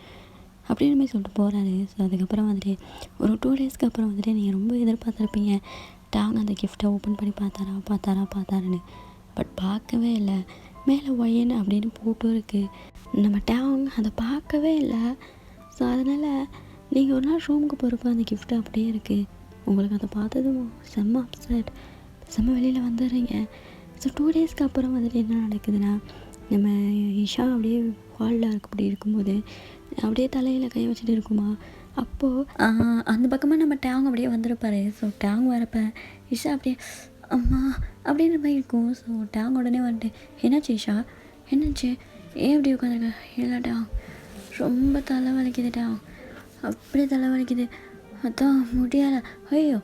அப்படின்னு மாதிரி சொல்லிட்டு போகிறாரு. ஸோ அதுக்கப்புறம் வந்துட்டு ஒரு 2 டேஸ்க்கு அப்புறம் வந்துட்டு நீங்கள் ரொம்ப எதிர்பார்த்துருப்பீங்க. டாங் அந்த கிஃப்ட்டை ஓப்பன் பண்ணி பார்த்தாருன்னு. பட் பார்க்கவே இல்லை. மேலே ஒயன் அப்படின்னு போட்டும் இருக்குது. நம்ம டாங் அதை பார்க்கவே இல்லை. ஸோ அதனால் நீங்கள் ஒரு நாள் ரூமுக்கு போகிறப்ப அந்த கிஃப்ட்டு அப்படியே இருக்குது. உங்களுக்கு அதை பார்த்ததும் செம்ம அப்செட், செம்ம வெளியில் வந்துடுறீங்க. ஸோ 2 டேஸ்க்கு அப்புறம் வந்துட்டு என்ன நடக்குதுன்னா, நம்ம இஷா அப்படியே ஹாலில் அப்படி இருக்கும்போது அப்படியே தலையில் கை வச்சுட்டு இருக்குமா. அப்போது அந்த பக்கமாக நம்ம டேங் அப்படியே வந்திருப்பாரு. ஸோ டேங் வரப்போ இஷா அப்படியே அம்மா அப்படின்ற மாதிரி இருக்கும். ஸோ டேங் உடனே வந்துட்டு என்னாச்சு இஷா, என்னாச்சு, ஏன் அப்படி உட்காந்துருக்க? இல்லை டேங், ரொம்ப தலை வலிக்குது டேங், அப்படியே தலை வலிக்குது, அதான் முடியலை. ஐயோ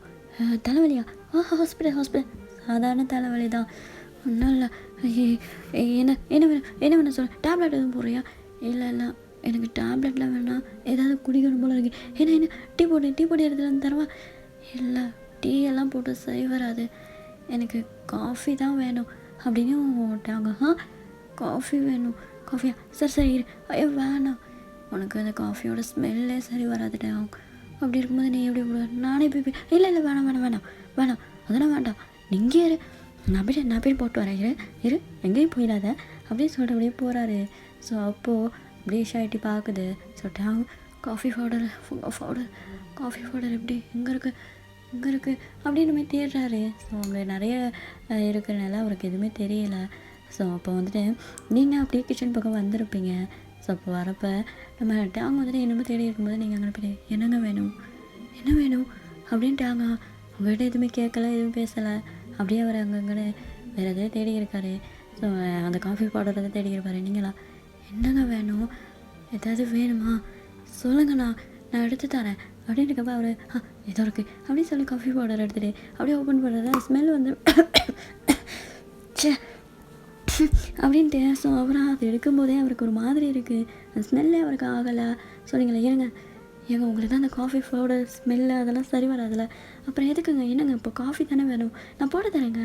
தலைவலியா? ஹாஸ்பிட்டல் சாதாரண தலைவலி தான், ஒன்றும் இல்லை. என்ன வேணும் சொல்ல? டேப்லெட் எதுவும் போடுறியா? இல்லை எனக்கு டேப்லெட்லாம் வேணாம், ஏதாவது குடிக்கணும் போல இருக்குது. என்ன டீ போட்டு எடுத்துகிட்டு தரவா? இல்லை, டீ எல்லாம் போட்டு சரி வராது, எனக்கு காஃபி தான் வேணும் அப்படின்னு ஓட்டாங்க. காஃபி வேணும்? காஃபியா? சரி இரு. ஐயோ வேணாம், உனக்கு அந்த காஃபியோட ஸ்மெல்லே சரி வராதுடா. அப்படி இருக்கும்போது நீ எப்படி போடுவ? நானே போய் இல்லை வேணாம் அதெல்லாம் வேண்டாம், நீங்கள் இரு, நான் போய் போட்டு வரேன், இரு எங்கேயும் போயிடாத அப்படின்னு சொல்லிட்டு அப்படியே போகிறாரு. ஸோ அப்போது அப்படியே ஷாயிட்டி பார்க்குது. ஸோ டேங் காஃபி பவுடர் எப்படி இங்கே இருக்குது அப்படின்னு மாதிரி தேடுறாரு. ஸோ அங்கே நிறைய இருக்கிறனால அவருக்கு எதுவுமே தெரியலை. ஸோ அப்போ வந்துட்டு நீங்கள் அப்படியே கிச்சன் பக்கம் வந்திருப்பீங்க. ஸோ அப்போ வரப்போ நம்ம டேங் வந்துட்டு என்னமோ தேடி இருக்கும்போது நீங்கள் அங்கே போய்ட்டு என்ன வேணும் அப்படின்ட்டாங்க. அவங்ககிட்ட எதுவுமே கேட்கல, எதுவும் பேசலை. அப்படியே அவர் அங்கங்கே வேறு எதாவது தேடி இருக்காரு. ஸோ அந்த காஃபி பவுடர் தான் தேடி இருப்பார். நீங்களா என்னங்க வேணும், ஏதாவது வேணுமா சொல்லுங்கண்ணா, நான் எடுத்து தரேன் அப்படின்னு இருக்கப்போ அவர் ஏதோ இருக்குது அப்படின்னு சொல்லி காஃபி பவுடர் எடுத்துகிட்டு அப்படியே ஓப்பன் பண்ணுறது ஸ்மெல் வந்து சே அப்படின்ட்டு. ஸோ அப்புறம் அது எடுக்கும்போதே அவருக்கு ஒரு மாதிரி இருக்குது, அந்த ஸ்மெல்லே அவருக்கு ஆகலை. சொன்னீங்களே ஏங்க உங்களுக்கு தான் அந்த காஃபி பவுடர் ஸ்மெல்லு அதெல்லாம் சரி வராதில்ல, அப்புறம் எதுக்குங்க, என்னங்க இப்போ காஃபி தானே வேணும், நான் போட்டு தரேங்க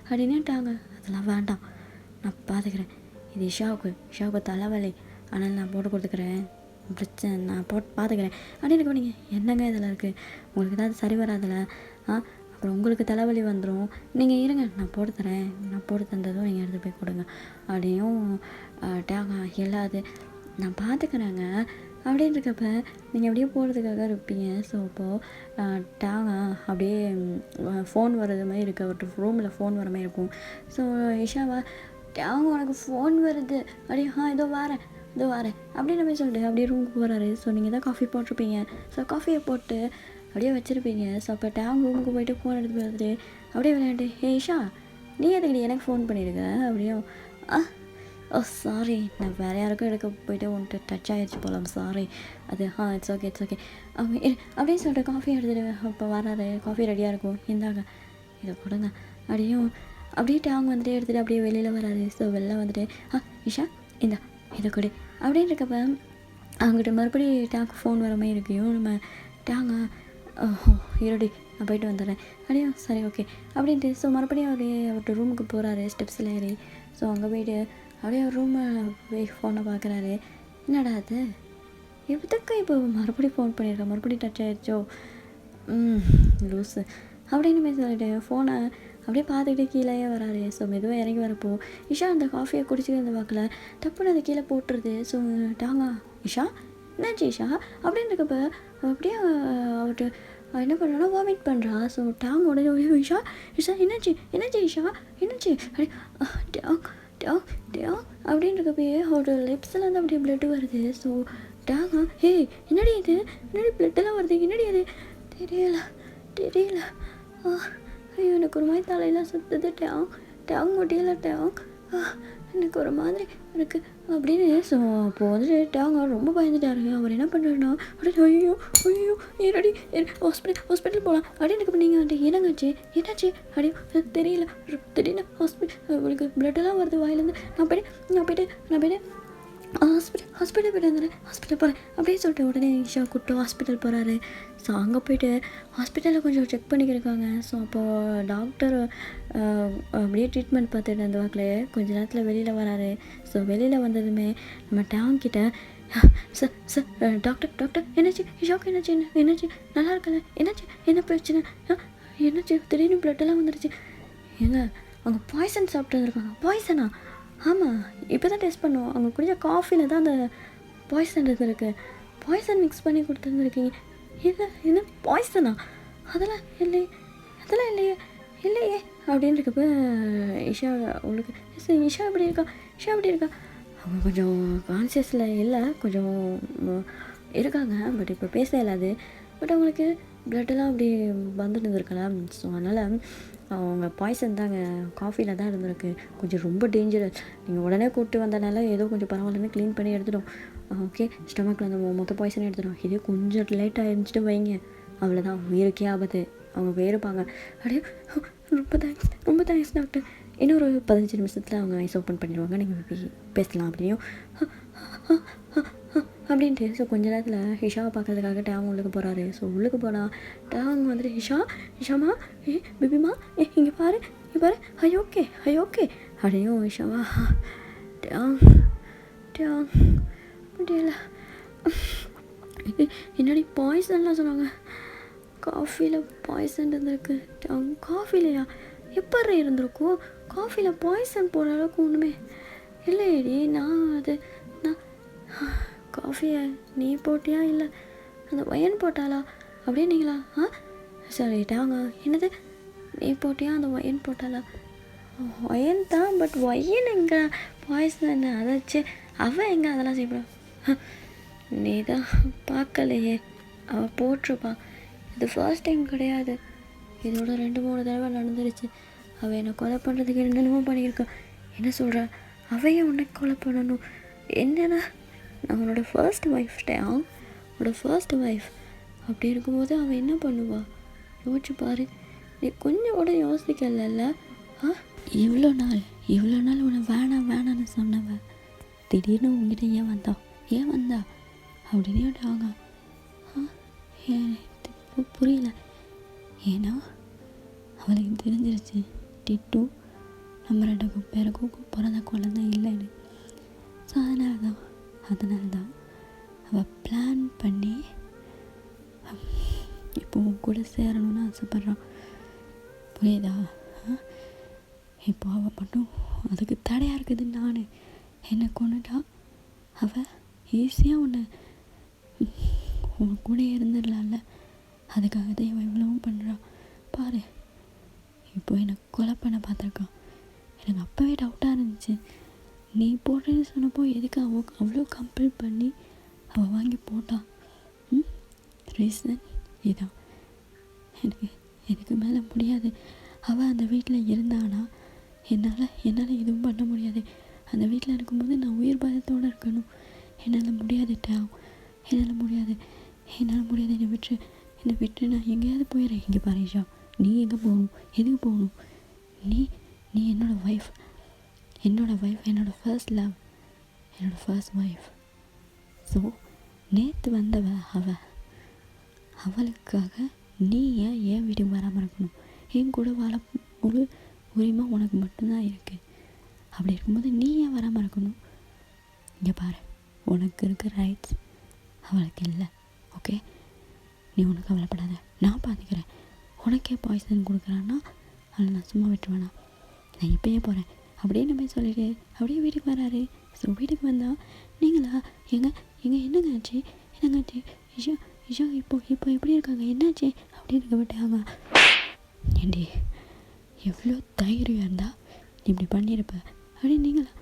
அப்படின்னுட்டாங்க. அதெல்லாம் வேண்டாம், நான் பார்த்துக்கிறேன், இது இஷாவுக்கு தலைவலி, ஆனால் நான் போட்டு கொடுத்துக்கிறேன், பிரச்சனை நான் பார்த்துக்கிறேன் அப்படின்னு. நீங்கள் என்னங்க இதில் இருக்குது, உங்களுக்கு ஏதாவது சரி வராதில்ல, அப்புறம் உங்களுக்கு தலைவலி வந்துடும், நீங்கள் இருங்க நான் போட்டு தந்ததும் நீங்கள் எடுத்து போய் கொடுங்க அப்படியும் டேங்க. எல்லாது நான் பார்த்துக்கிறேங்க அப்படின்னு இருக்கப்ப நீங்கள் அப்படியே போகிறதுக்காக இருப்பீங்க. ஸோ அப்போது டேங்க அப்படியே ஃபோன் வர்றது மாதிரி இருக்குது, அவர்கிட்ட ரூமில் ஃபோன் வர மாதிரி இருக்கும். ஸோ இஷாவா டேங்க உனக்கு ஃபோன் வருது அப்படியே இதோ வரேன் அப்படின்னு மாதிரி சொல்லிட்டு அப்படியே ரூமுக்கு போகிறாரு. ஸோ நீங்கள் தான் காஃபி போட்டிருப்பீங்க. ஸோ காஃபியை போட்டு அப்படியே வச்சுருப்பீங்க. ஸோ அப்போ டேங் ரூமுக்கு போய்ட்டு ஃபோன் எடுத்து பார்த்துட்டு அப்படியே விளையாண்டு இஷா நீ எதுக்குடி எனக்கு ஃபோன் பண்ணியிருக்க அப்படியும். ஆ ஓ சாரி, நான் வேறு யாருக்கும் எடுக்க போய்ட்டு உன்ட்டு டச் ஆகிடுச்சு போகலாம், சாரி. அது இட்ஸ் ஓகே இட்ஸ் ஓகே அப்படியே சொல்லிட்டு காஃபி எடுத்துகிட்டு இப்போ வராரு, காஃபி ரெடியாக இருக்கும், இந்தாங்க இதை கொடுங்க அப்படியும். அப்படியே டேங் வந்துட்டு எடுத்துகிட்டு அப்படியே வெளியில் வராரு. ஸோ வெளில வந்துட்டு இஷா இந்தா இதை கொடு அப்படின்னு இருக்கப்ப அவங்ககிட்ட மறுபடியும் டேங்க்கு ஃபோன் வர மாதிரி இருக்கையும் நம்ம டேங்க இருடி நான் போயிட்டு வந்துடுறேன் அப்படியும். சரி ஓகே அப்படின்ட்டு ஸோ மறுபடியும் அவர்கிட்ட ரூமுக்கு போகிறாரு, ஸ்டெப்ஸில் ஏறி. ஸோ அங்கே போய்ட்டு அப்படியே அவர் ரூமில் போய் ஃபோனை பார்க்குறாரு. என்னடா அது எதுக்கு இப்போ மறுபடியும் ஃபோன் பண்ணியிருக்கேன், மறுபடியும் டச் ஆகிடுச்சோ லூஸு அப்படின்னு சொல்லிட்டு ஃபோனை அப்படியே பார்த்துக்கிட்டே கீழேயே வராரு. ஸோ மெதுவாக இறங்கி வரப்போ இஷா அந்த காஃபியை குடிச்சிட்டு இருந்த வாக்கில் தப்புன்னு அதை கீழே போட்டுருது. ஸோ டாங்கா இஷா என்னாச்சு இஷா அப்படின்னு இருக்கப்போ அப்படியே அவர்கிட்ட என்ன பண்ணுறான்னா வாமிட் பண்ணுறா. ஸோ டாங் உடனே இஷா இஷா என்னாச்சு என்னாச்சு இஷா என்னாச்சு அப்படி டாங் டாங் டாங் அப்படின்னு இருக்கப்பயே அவரோட லிப்ஸ்லாம் அப்படியே பிளட்டு வருது. ஸோ டாங்கா ஹே என்னடி இது, என்னடி பிளட்டெல்லாம் வருது, என்னடி அது தெரியல தெரியல ஐயோ எனக்கு ஒரு மாதிரி தலையெல்லாம் சுற்றுது, டேங் முடியல டேங் எனக்கு ஒரு மாதிரி இருக்குது அப்படின்னு. ஸோ அப்போது வந்துட்டு டேங்க ரொம்ப பயந்துட்டாரு. அவர் என்ன பண்ணுறாருன்னா அப்படியே ஐயோ ஐயோ ஏறடி ஹாஸ்பிட்டல் போகலாம் அப்படின்னு இருக்கப்போ நீங்கள் வந்துட்டு என்னங்காச்சு என்னாச்சு அப்படியே தெரியல திடீர்னு உங்களுக்கு பிளட்டெல்லாம் வருது வாயிலேருந்து, நான் போய்ட்டு ஹாஸ்பிட்டல் போகிறேன் அப்படின்னு சொல்லிட்டு உடனே ஈஷா கூப்பிட்டு ஹாஸ்பிட்டல் போகிறாரு. ஸோ அங்கே போய்ட்டு ஹாஸ்பிட்டலில் கொஞ்சம் செக் பண்ணிக்கிருக்காங்க. ஸோ அப்போது டாக்டர் அப்படியே ட்ரீட்மெண்ட் பார்த்துட்டு அந்த வாக்கில் கொஞ்ச நேரத்தில் வெளியில் வராரு. ஸோ வெளியில் வந்ததுமே நம்ம டேங்கிட்ட சார் டாக்டர் என்னாச்சு ஈஷாவுக்கு என்னாச்சு நல்லா இருக்கல, என்னாச்சு என்ன பிரச்சனை, என்னாச்சு திடீர்னு பிளட்டெல்லாம் வந்துடுச்சு. ஏங்க அவங்க பாய்சன் சாப்பிட்டு வந்துருக்காங்க. பாய்சனா? ஆமாம், இப்போ தான் டெஸ்ட் பண்ணுவோம். அவங்க குடித்த காஃபியில் தான் அந்த பாய்சன் இருக்குது. பாய்சன் மிக்ஸ் பண்ணி கொடுத்துருந்துருக்கீங்க. என்ன பாய்சனா? அதெல்லாம் இல்லையே அப்படின்னு இருக்கப்போ இஷா உங்களுக்கு இஷா எப்படி இருக்கா அவங்க கொஞ்சம் கான்சியஸில் இல்லை, கொஞ்சம் இருக்காங்க. பட் இப்போ பேச இல்லாது. பட் அவங்களுக்கு பிளட்டெல்லாம் அப்படி வந்துட்டு இருந்திருக்கலாம். ஸோ அதனால் அவங்க பாய்சன் தாங்க, காஃபியில் தான் இருந்திருக்கு. கொஞ்சம் ரொம்ப டேஞ்சரஸ். நீங்கள் உடனே கூப்பிட்டு வந்தனால ஏதோ கொஞ்சம் பரவாயில்லன்னு க்ளீன் பண்ணி எடுத்துட்டோம். ஓகே ஸ்டொமக்கில் அந்த மொத்த பாய்சனே எடுத்துட்டோம். இதே கொஞ்சம் லேட்டாக இருந்துச்சுட்டு வைங்க, அவ்வளோதான், உயிருக்கே ஆபத்து. அவங்க போயிருப்பாங்க. அப்படியே ரொம்ப தேங்க்ஸ் டாக்டர், இன்னொரு 15 நிமிஷத்தில் அவங்க ஐஸ் ஓப்பன் பண்ணிடுவாங்க, நீங்கள் பேசலாம் அப்படின்னும் அப்படின்ட்டு. ஸோ கொஞ்ச நேரத்தில் ஹிஷாவை பார்க்கறதுக்காக டேங் உள்ளுக்கு போகிறாரு. ஸோ உள்ளுக்கு போனால் டேங் வந்துட்டு ஹிஷாமா பேபிமா இங்கே பாரு ஐ ஓகே அப்படியும் ஹிஷாவா டேங் முடியல என்னடி பாய்சன்லாம் சொன்னாங்க, காஃபியில் பாய்சன் இருந்திருக்கு. டேங் காஃபிலையா? எப்போ இருந்திருக்கும்? காஃபியில் பாய்சன் போகிற அளவுக்கு ஒன்றுமே இல்லையேடி. நான் காஃபியை நீ போட்டியா இல்லை அந்த ஒயன் போட்டாளா அப்படின்னீங்களா? சரி டாங்க என்னது நீ போட்டியா அந்த ஒயன் போட்டாளா? ஒயன் தான், பட் ஒயன் எங்கே பாய்சன் அதாச்சு அவன் எங்கே அதெல்லாம் செய்யப்படான். நீ தான் பார்க்கலையே, அவள் போட்டிருப்பா. இது ஃபர்ஸ்ட் டைம் கிடையாது, இதோட 2-3 தடவை நடந்துருச்சு. அவள் என்னை கொலை பண்ணுறதுக்கு என்னென்னமோ பண்ணியிருக்கான். என்ன சொல்கிற? அவையே உன்னை கொலை பண்ணணும்? என்னென்னா நான் உன்னோட ஃபர்ஸ்ட் ஒய்ஃப் டேங், உன்னோட ஃபர்ஸ்ட் ஒய்ஃப். அப்படி இருக்கும்போது அவன் என்ன பண்ணுவா? யோசிச்சு பாரு. நீ கொஞ்சம் கூட யோசிக்கல. இவ்வளோ நாள் உன்னை வேணான்னு சொன்னவ திடீர்னு உங்ககிட்ட ஏன் வந்தா அப்படின்னு டாங்க புரியல. ஏன்னா அவளுக்கு தெரிஞ்சிருச்சு டிட்டு நம்ம 2 பேருக்கும் பிறந்த குழந்தை இல்லைன்னு. ஸோ அதனால தான் அவள் பிளான் பண்ணி இப்போ உன் கூட சேரணும்னு ஆசைப்பட்றான். புரியுதா? இப்போ அவள் மட்டும் அதுக்கு தடையாக இருக்குது. நான் என்னை கொண்டுட்டா அவள் ஈஸியாக உன் கூட இருந்துடலாம்ல. அதுக்காக தான் அவள் இவ்வளவும் பண்ணுறான். பாரு, இப்போ என்னை கொலை பண்ண பார்த்துருக்கான். எனக்கு அப்போவே டவுட்டாக இருந்துச்சு. நீ போடுறேன்னு சொன்னப்போ எதுக்கு அவ்வளோ கம்பல் பண்ணி அவள் வாங்கி போட்டான்? ரீசன் இதான். எனக்கு மேலே முடியாது. அவள் அந்த வீட்டில் இருந்தானா என்னால் எதுவும் பண்ண முடியாது. அந்த வீட்டில் இருக்கும்போது நான் உயிர் பயத்தோடு இருக்கணும். என்னால் முடியாது டேவ், என்னால் முடியாது என்னை விட்டு நான் எங்கேயாவது போயிடுறேன். இங்கே பாரு இஷா, நீ எங்கே போகணும், எதுக்கு போகணும்? நீ நீ என்னோடய ஒய்ஃப், என்னோடய ஃபர்ஸ்ட் லவ், என்னோடய ஃபர்ஸ்ட் ஒய்ஃப். ஸோ நேற்று வந்தவ அவளுக்காக நீ ஏன் வீட்டுக்கு வராமல் இருக்கணும்? என் கூட வாழ முழு உரிமை உனக்கு மட்டும்தான் இருக்குது. அப்படி இருக்கும்போது நீ ஏன் வராமல் இருக்கணும்? இங்கே பாரு, உனக்கு இருக்க ரைட்ஸ் அவளுக்கு இல்லை. ஓகே, நீ ஒன்றும் கவலைப்படாத, நான் பார்த்துக்கிறேன். உனக்கே பாய்சன் கொடுக்குறான்னா அவளை நான் சும்மா விட்டுருவேனா? நான் இப்போயே போகிறேன் அப்படியே நம்ம சொல்லிவிட்டு அப்படியே வீட்டுக்கு வராரு. ஸோ வீட்டுக்கு வந்தால் நீங்களா என்னங்க ஆச்சு இஷா இப்போ எப்படி இருக்காங்க, என்னாச்சு அப்படின்னு இருக்க விட்டாங்க. ஏண்டி எவ்வளோ தைரியம் இருந்தால் நீ இப்படி பண்ணியிருப்ப அப்படின்னு நீங்களா?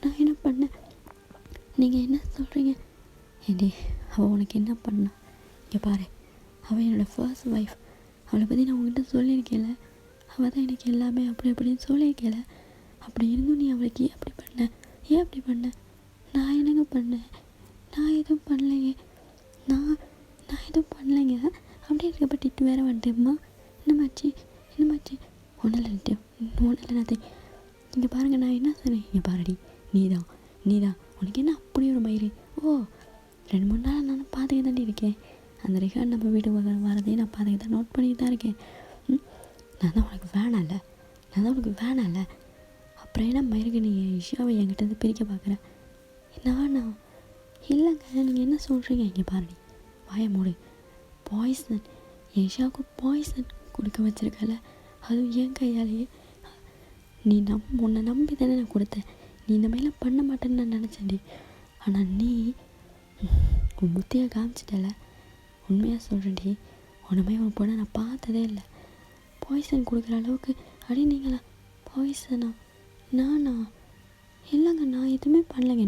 நான் என்ன பண்ணேன்? நீங்கள் என்ன சொல்கிறீங்க? ஏண்டி அவள் உனக்கு என்ன பண்ணா? இங்கே பாரு, அவள் என்னோடய ஃபர்ஸ்ட் ஒய்ஃப். அவளை பற்றி நான் உங்கள்கிட்ட சொல்லியிருக்கேன்ல, அவள் தான் எனக்கு எல்லாமே அப்படின்னு சொல்லியிருக்கேன்ல. அப்படி இருந்தும் நீ அவளுக்கு ஏன் அப்படி பண்ண? நான் என்னங்க பண்ணேன்? நான் எதுவும் பண்ணலைங்க. நான் எதுவும் பண்ணலைங்க. அப்படியே இருக்கப்பட்டு வேறு வந்துட்டேம்மா. என்னமாச்சு? ஒன்றும் இல்லை. இங்கே பாருங்கள், நான் என்ன சொன்னேன்? இங்கே பாருடி, நீதான் உனக்கு என்ன அப்படி ஒரு மயிறு? 2-3 நாள் நானும் பார்த்துக்க தாண்டி இருக்கேன். அந்த ரெக்கார்ட் நம்ம வீட்டுக்கு வரதையும் நான் பார்த்துக்க தான், நோட் பண்ணிட்டு தான் இருக்கேன். நான் தான் உனக்கு வேணாம்ல. அப்புறம் என்ன மயிருக்கு நீ இஷாவை என்கிட்ட பிரிக்க பார்க்குற? நானா? இல்லைங்க, நீங்கள் என்ன சொல்கிறீங்க? இங்கே பாருடி, வாய மூடு. பாய்சன், இஷாவுக்கு பாய்சன் கொடுக்க வச்சுருக்கல, அதுவும் என் கையாலேயே. உன்னை நம்பி தானே நான் கொடுத்தேன். நீ இந்த மாதிரிலாம் பண்ண மாட்டேன்னு நான் நினச்சேன்டி. ஆனால் நீ உன் புத்தியை காமிச்சிட்டல. உண்மையாக சொல்கிறேன்டி, உன்னை ஒரு பொண்ணை நான் பார்த்ததே இல்லை. பாய்சன் கொடுக்குற அளவுக்கு அப்படி நீங்களா? பாய்சனா? நானா? இல்லைங்க, நான் எதுவுமே பண்ணலைங்க.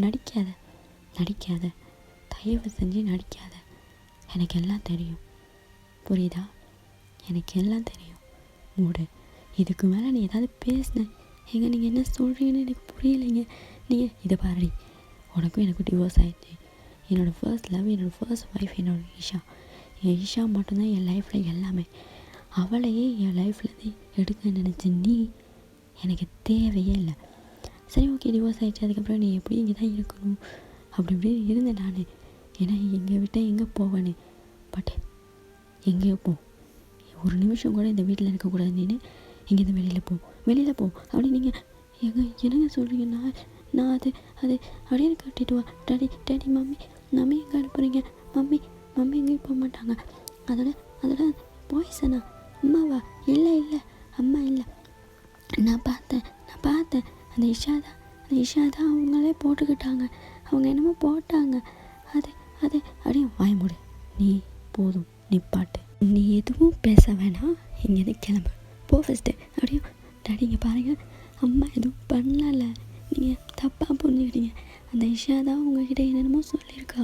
நடிக்காத, தயவு செஞ்சு நடிக்காத. எனக்கு எல்லாம் தெரியும், புரியுதா? எனக்கு எல்லாம் தெரியும். மூடு. இதுக்கு மேலே நீ ஏதாவது பேசின நீங்கள் என்ன சொல்கிறீங்கன்னு எனக்கு புரியலைங்க. நீங்கள் இதை பாருடி, உனக்கும் எனக்கும் டிவோர்ஸ் ஆகிடுச்சு. என்னோடய ஃபர்ஸ்ட் லவ், என்னோடய ஃபர்ஸ்ட் ஒய்ஃப் என் ஈஷா மட்டும்தான் என் லைஃப்பில் எல்லாமே. அவளையே என் லைஃப்லேருந்து எடுக்க நினச்ச நீ எனக்கு தேவையே இல்லை. சரி, ஓகே, டிவோர்ஸ் ஆகிடுச்சு. அதுக்கப்புறம் நீ எப்படி இங்கே தான் இருக்கணும் அப்படி இருந்தேன் நான். ஏன்னா எங்கே விட்டால் எங்கே போவேன்னு. பட் எங்கேயோ போ, ஒரு நிமிஷம் கூட இந்த வீட்டில் இருக்கக்கூடாது. நீ இங்கேருந்து வெளியில் போ அப்படி நீங்கள் என்னங்க சொல்கிறீங்க? நான் அது அப்படியே கட்டிட்டு வா. டேடி மம்மி எங்கே அனுப்புகிறீங்க? மம்மி எங்கேயும் போக மாட்டாங்க. அதோட பாய்சனா? அம்மாவா? இல்லை அம்மா இல்லை. நான் பார்த்தேன். அந்த இஷா தான் அவங்களே போட்டுக்கிட்டாங்க. அவங்க என்னமோ போட்டாங்க. அது அப்படியே வாய மூடு. நீ போதும், நிப்பாட்டு. நீ எதுவும் பேச வேணாம், இங்கேருந்து கிளம்பு, போ ஃபஸ்ட்டு. அப்படியே டாடி இங்கே பாருங்கள், அம்மா எதுவும் பண்ணல, நீங்கள் தப்பாக புரிஞ்சுக்கிட்டீங்க. அந்த இஷா தான் உங்ககிட்ட என்னென்னமோ சொல்லியிருக்கா.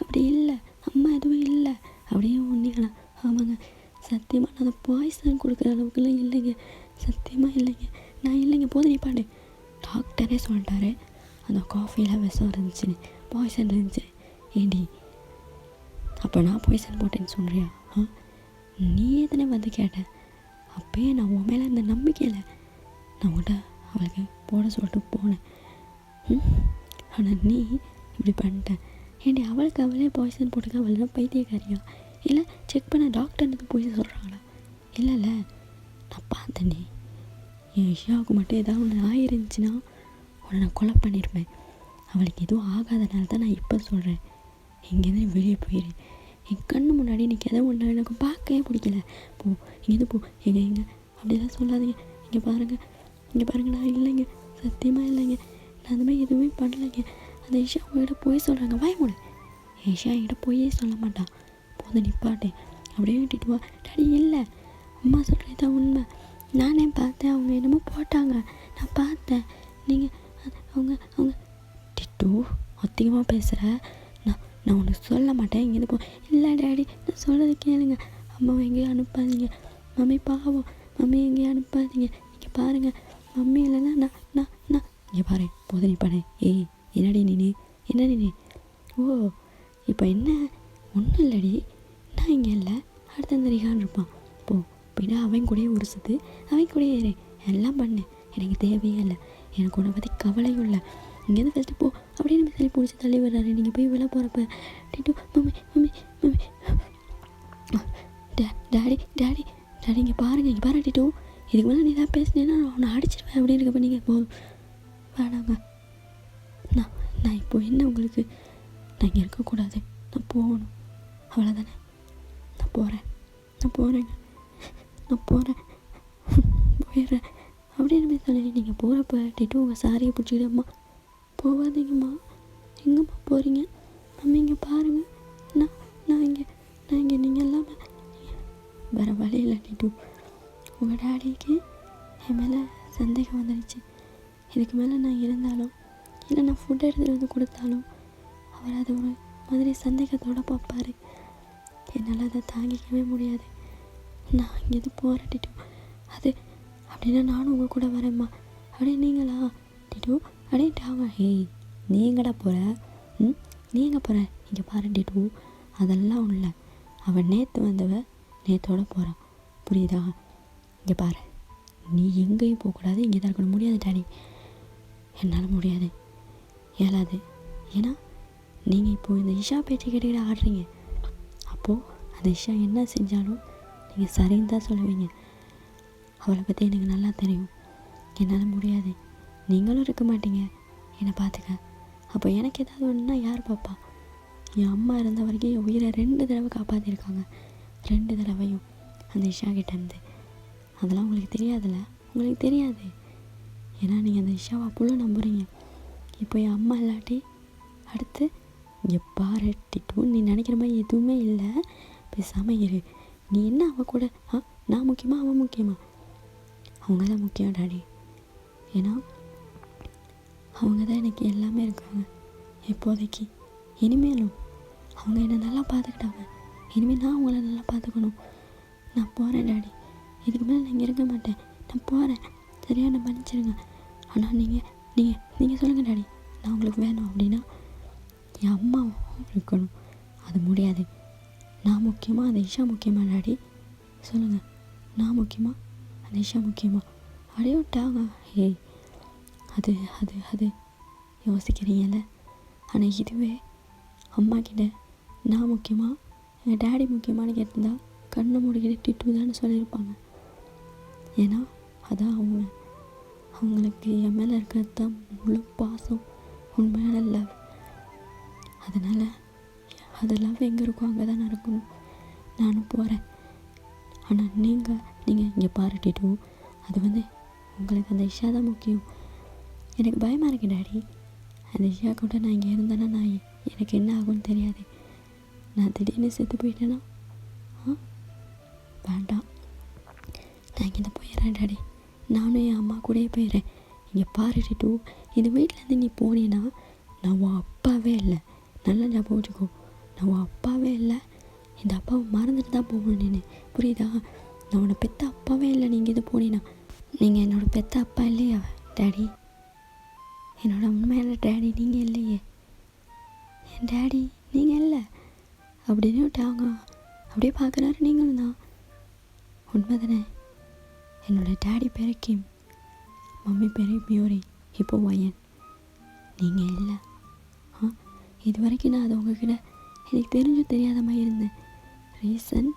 அப்படி இல்லை, அம்மா எதுவும் இல்லை அப்படியே ஒன்றிக்கலாம். ஆமாங்க, சத்தியமாக நான் அந்த பாய்சன் கொடுக்குற அளவுக்குலாம் இல்லைங்க. சத்தியமாக இல்லைங்க. நான் இல்லைங்க, போதும் நிப்பாடு. டாக்டரே சொல்லிட்டாரு அந்த காஃபியில் விஷம் இருந்துச்சுன்னு, பாய்சன் இருந்துச்சு. ஏண்டி அப்போ நான் பாய்சன் போட்டேன்னு சொல்கிறியா? நீ எதனே வந்து கேட்டேன். அப்போயே நான் உன் மேலே இந்த நம்பிக்கையில் நான் உன்கிட்ட அவளுக்கு போட சொல்லிட்டு போனேன். ஆனால் நீ இப்படி பண்ணிட்டேன். ஏண்டி அவளுக்கு அவளே பாய்சன் போட்டுக்க, அவள்னா பைத்தியக்காரியா? இல்லை செக் பண்ண டாக்டர்னுக்கு போய் சொல்கிறாங்களா? இல்லைல்ல, நான் பார்த்தேனே. என் இஷாவுக்கு மட்டும் ஏதாவது ஒன்று ஆயிருந்துச்சுன்னா உன்னை நான் கொலை பண்ணியிருப்பேன். அவளுக்கு எதுவும் ஆகாதனால தான் நான் இப்போ சொல்கிறேன், இங்கேருந்து வெளியே போயிடு. என் கண்ணு முன்னாடி இன்றைக்கி எதாவது ஒன்று எனக்கு பார்க்கவே பிடிக்கல. போ, இங்கேருந்து போ. எங்கே அப்படிலாம் சொல்லாதீங்க. இங்கே பாருங்கள், நான் இல்லைங்க, சத்தியமாக இல்லைங்க. நான் அந்த மாதிரி எதுவுமே பண்ணலைங்க. அந்த இஷா உங்கள்கிட்ட போய் சொல்கிறாங்க. வாய்மூடு. இஷா என்கிட்ட போயே சொல்ல மாட்டான். போதும் நிப்பாட்டேன். அப்படியே விட்டுட்டு வா. டாடி இல்லை, அம்மா சொல்கிறது தான் உண்மை. நானே பார்த்தேன், அவங்க என்னமோ போட்டாங்க, நான் பார்த்தேன். நீங்கள் அவங்க டிட்டு அதிகமாக பேசுகிற. நான் உனக்கு சொல்ல மாட்டேன், இங்கேருந்து போ. இல்லை டாடி, நான் சொல்கிறது கேளுங்க. அம்மாவை எங்கேயும் அனுப்பாதீங்க. மம்மி பாவம், மம்மி எங்கேயும் அனுப்பாதீங்க. இங்கே இங்கே பாருங்கள் மம்மி இல்லைன்னா நான் இங்கே பாரு போதனி பண்ணேன். ஏய் என்னடி நீ என்ன நீ ஓ இப்போ என்ன ஒன்றும் இல்லடி, நான் இங்கே இல்லை அடுத்த அந்த ரிஹான் இருப்பான் போ பின்னா அவன் கூடயே உருசுது அவன் கூடயே ஏறு எல்லாம் பண்ணு, எனக்கு தேவையே இல்லை, எனக்கு உன்னை பற்றி கவலையும் இல்லை, இங்கேருந்து ஃபஸ்ட்டு போ அப்படின்னு சொல்லி பிடிச்சி தள்ளி வர்றாரு. நீங்கள் போய் விழ போகிறப்ப டிட்டு mummy mummy mummy daddy daddy daddy இங்கே பாருங்கள் இங்கே பாரு டிட்டு, இதுக்கு மேலே நீ தான் பேசினேன்னா அவனை அடிச்சிருவேன் அப்படின்னு இருக்கப்போ நீங்கள் போதும் வேணாங்க, நான் இப்போ என்ன உங்களுக்கு, நான் இங்கே இருக்கக்கூடாது, நான் போகணும் அவ்வளோதானே, நான் போகிறேங்க போயிடுறேன் அப்படின்னு சொல்லி நீங்கள் போகிறப்ப டிட்டு உங்கள் சாரியை பிடிச்சிக்கிட்டு அம்மா போகாதீங்கம்மா எங்கம்மா போகிறீங்க மம்மி இங்கே பாருங்கள் நான் இங்கே நீங்கள் இல்லாமல் வேறு வழி இல்லை டிட்டு, உங்கள் டாடிக்கு என் மேலே சந்தேகம் வந்துடுச்சு, இதுக்கு மேலே நான் இருந்தாலும் இல்லை நான் ஃபுட் எடுத்துகிட்டு வந்து கொடுத்தாலும் அவர் அது ஒரு மாதிரி சந்தேகத்தோடு பார்ப்பார், என்னால் அதை தாங்கிக்கவே முடியாது, நான் இங்கேருந்து போகிறேன் டிட்டு, அது அப்படின்னா நானும் உங்கள் கூட வரேம்மா அப்படியே நீங்களா டிட்டு அப்படின்ட்டாங்க. ஹேய் நீ எங்கடா போகிற நீ எங்கே போகிற இங்கே பாரு டிட்டு, அதெல்லாம் இல்லை, அவன் நேற்று வந்தவ நேற்றோட போகிறான் புரியுதா, இங்கே பாரு நீ எங்கேயும் போகக்கூடாது, இங்கே தான் இருக்கணும், முடியாது டாடி என்னால் முடியாது இயலாது, ஏன்னா நீங்கள் இப்போது இந்த இஷா பேச்சு கேட்டுக்கிட்ட ஆடுறீங்க, அப்போது அந்த இஷா என்ன செஞ்சாலும் நீங்கள் சரின்னு தான் சொல்லுவீங்க, அவளை பற்றி எனக்கு நல்லா தெரியும், என்னால் முடியாது, நீங்களும் இருக்க மாட்டீங்க என்னை பார்த்துக்க, அப்போ எனக்கு ஏதாவது ஒன்றுனா யார் பாப்பா, என் அம்மா இருந்த வரைக்கும் என் உயிரை 2 தடவை காப்பாற்றிருக்காங்க, 2 தடவையும் அந்த இஷா கிட்டேருந்து, அதெல்லாம் உங்களுக்கு தெரியாதுல்ல, உங்களுக்கு தெரியாது, ஏன்னா நீங்கள் அந்த இஷாவை அவ்வளோ நம்புறீங்க, இப்போ என் அம்மா இல்லாட்டி அடுத்து இங்கே பாரு டிட்டு நீ நினைக்கிற மாதிரி எதுவுமே இல்லை, பேசாமல் இரு, நீ என்ன அவள் கூட நான் முக்கியமா அவன் முக்கியமா, அவங்க தான் முக்கியம் டாடி, ஏன்னா அவங்க தான் எனக்கு எல்லாமே இருக்காங்க இப்போதைக்கு, இனிமேலும் அவங்க என்னை நல்லா பார்த்துக்கிட்டாங்க, இனிமேல் நான் அவங்கள நல்லா பார்த்துக்கணும், நான் போகிறேன் டாடி, இதுக்கு மேலே நான் இங்கே இருக்க மாட்டேன், நான் போகிறேன் சரியா, நான் மன்னிச்சிருங்க, ஆனால் நீங்கள் சொல்லுங்கள் டாடி நான் உங்களுக்கு வேணும் அப்படின்னா என் அம்மாவும் இருக்கணும், அது முடியாது, நான் முக்கியமா அந்த இஷா முக்கியமா டாடி சொல்லுங்கள், நான் முக்கியமா அந்த இஷா முக்கியமா அப்படியே விட்டாங்க. ஏய் அது அது அது யோசிக்கிறீங்கல்ல, ஆனால் இதுவே அம்மா கிட்ட நான் முக்கியமா எங்கள் டேடி முக்கியமானு கேட்டிருந்தா கண்ணை மூடிக்கிட்டு டிட்டு தானே சொல்லியிருப்பாங்க, ஏன்னா அதான் அவங்களுக்கு என் மேலே இருக்கிறது தான் முழு பாசம் உண்மையான லவ், அதனால் அது லவ் எங்கே இருக்கோ அங்கே தான் இருக்கணும், நானும் போகிறேன், ஆனால் நீங்கள் இங்கே பாராட்டிட்டு அது உங்களுக்கு அந்த இஷா தான் முக்கியம், எனக்கு பயமாக இருக்கு டாடி, அந்த இஷா கூட நான் இங்கே இருந்தேன்னா நான் எனக்கு என்ன ஆகும்னு தெரியாது, நான் திடீர்னு செத்து போயிட்டேன்னா வேண்டாம், நான் இங்கே போயிடுறேன் டாடி, நானும் என் அம்மா கூடயே போயிடுறேன், இங்கே பாராட்டிட்டு இந்த வீட்டிலேருந்து நீ போனீன்னா நான் உன் அப்பாவே இல்லை, நல்லா ஞாபகம் வச்சுக்கோ, நான் உன் அப்பாவே இல்லை, இந்த அப்பாவை மறந்துட்டு தான் போகணும் நீ புரியுதா, நான் உன்னை பெற்ற அப்பாவே இல்லை, நீங்கள் இது போனீங்கன்னா நீங்கள் என்னோடய பெற்ற அப்பா இல்லையா டேடி, என்னோடய உண்மையான டேடி நீங்கள் இல்லையே, என் டேடி நீங்கள் இல்லை அப்படின்னு விட்டாங்க, அப்படியே பார்க்குறாரு நீங்களும் தான், உண்மை தானே, என்னோடய டேடி பேர் கிம், மம்மி பேர் மியூரி, இப்போ வயன், நீங்கள் இல்லை, இது வரைக்கும் நான் அது உங்ககிட்ட எனக்கு தெரிஞ்சும் தெரியாத மாதிரி இருந்தேன், ரீசன்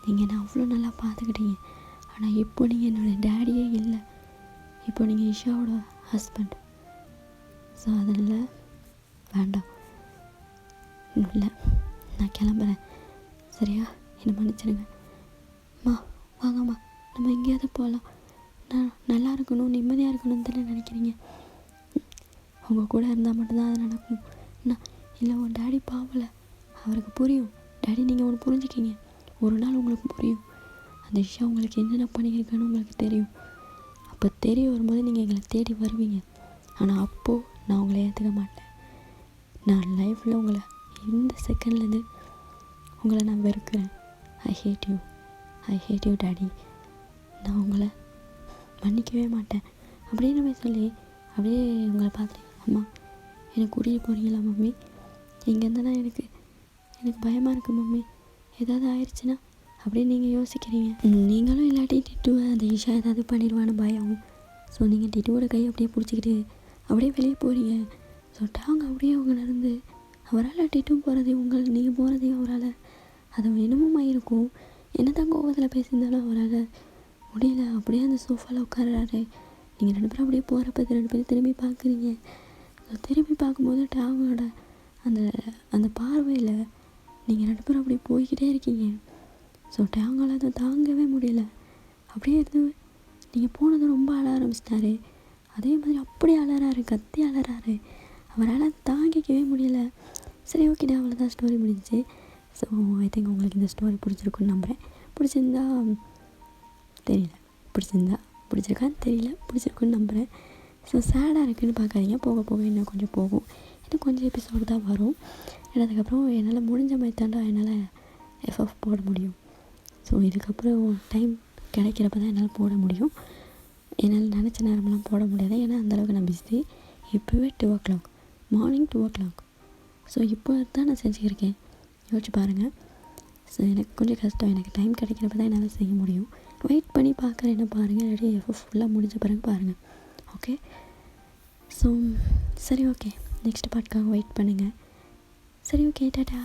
நீங்கள் நான் அவ்வளோ நல்லா பார்த்துக்கிட்டீங்க, ஆனால் இப்போ நீங்கள் என்னோடய டேடியே இல்லை, இப்போ நீங்கள் இஷாவோட ஹஸ்பண்ட், ஸோ அதனால் வேண்டாம் இல்லை நான் கிளம்புறேன் சரியா, என்னை மன்னிச்சிடுங்க, அம்மா வாங்கம்மா நம்ம எங்கேயாவது போகலாம், நான் நல்லா இருக்கணும் நிம்மதியாக இருக்கணும்னு தானே நினைக்கிறீங்க, உங்கள் கூட இருந்தால் மட்டும்தான் அது நடக்கும், நான் இல்லை உன் டேடி பாவலை அவருக்கு புரியும் டேடி, நீங்கள் ஒன்று புரிஞ்சுக்கிங்க, ஒரு நாள் உங்களுக்கு புரியும், அந்த விஷயம் உங்களுக்கு என்னென்ன பண்ணியிருக்கான்னு உங்களுக்கு தெரியும், அப்போ தெரிய வரும்போது நீங்கள் எங்களை தேடி வருவீங்க, ஆனால் அப்போது நான் உங்களை ஏற்றுக்க மாட்டேன், நான் லைஃப்பில் உங்களை இந்த செகண்ட்லேருந்து உங்களை நான் வெறுக்கிறேன், ஐ ஹேட் யூ டாடி, நான் உங்களை மன்னிக்கவே மாட்டேன் அப்படின்னு போய் சொல்லி அப்படியே உங்களை பார்த்துட்டு, அம்மா என்னை கூட்டிகிட்டு போகிறீங்களா மம்மி, இங்கேருந்துனா எனக்கு பயமாக இருக்குது மம்மி, ஏதாவது ஆயிடுச்சுன்னா அப்படின்னு நீங்கள் யோசிக்கிறீங்க. நீங்களும் இல்லாட்டி டிட்டுவை அந்த ஈஷா ஏதாவது பண்ணிடுவான்னு பயம். ஸோ நீங்கள் டிட்டுவோட கையை அப்படியே பிடிச்சிக்கிட்டு அப்படியே வெளியே போகிறீங்க. ஸோ டாங்க அப்படியே அவங்கலேருந்து அவரால் டிட்டும் போகிறது நீங்கள் போகிறதையும் அவரால் அது என்னமோ இருக்கும். என்ன தான் கோவத்தில் பேசியிருந்தாலும் அவரால் முடியல. அப்படியே அந்த சோஃபாவில் உட்கார்றாரு. நீங்கள் 2 பேரும் அப்படியே போகிறப்ப 2 பேரும் திரும்பி பார்க்குறீங்க. திரும்பி பார்க்கும்போது டாங்கோட அந்த பார்வையில் நீங்கள் 2 பேரும் அப்படியே போய்கிட்டே இருக்கீங்க. ஸோ டாங்கால் அதை தாங்கவே முடியல. அப்படியே இருந்து நீங்கள் போனது ரொம்ப அழ ஆரம்பிச்சிட்டாரு. அதே மாதிரி அப்படியே அலறாரு, கத்தி அலறாரு. அவரால் தாங்கிக்கவே முடியல. சரி ஓகேடா, அவ்வளோதான், ஸ்டோரி முடிஞ்சிச்சு. ஸோ ஐ திங்க் உங்களுக்கு இந்த ஸ்டோரி பிடிச்சிருக்குன்னு நம்புகிறேன். பிடிச்சிருக்கான்னு தெரியல, பிடிச்சிருக்குன்னு நம்புகிறேன். ஸோ சேடாக இருக்குதுன்னு பார்க்காதீங்க, போக போக இன்னும் கொஞ்சம் போகும். இன்னும் கொஞ்சம் எபிசோடு தான் வரும். ஏன்னா அதுக்கப்புறம் என்னால் முடிஞ்ச மாதிரி தாண்டா என்னால் எஃப்எஃப் போட முடியும். ஸோ இதுக்கப்புறம் டைம் கிடைக்கிறப்ப தான் என்னால் போட முடியும். என்னால் நினச்ச நேரமெல்லாம் போட முடியாது, ஏன்னா அந்தளவுக்கு நான் பிஸி. இப்போவே 2 o'clock, மார்னிங் 2 o'clock. ஸோ இப்போ தான் நான் செஞ்சுருக்கேன், யோசிச்சு பாருங்கள். ஸோ எனக்கு கொஞ்சம் கஷ்டம். எனக்கு டைம் கிடைக்கிறப்ப தான் என்னால் செய்ய முடியும். வெயிட் பண்ணி பார்க்குறேன்னு பாருங்கள், இல்லாட்டி எஃப்எஃப் ஃபுல்லாக முடிஞ்ச பிறகு பாருங்கள். ஓகே, ஸோ சரி ஓகே, நெக்ஸ்ட் பார்ட்காக வெயிட் பண்ணுங்கள். சரி ஓகே, டாடா.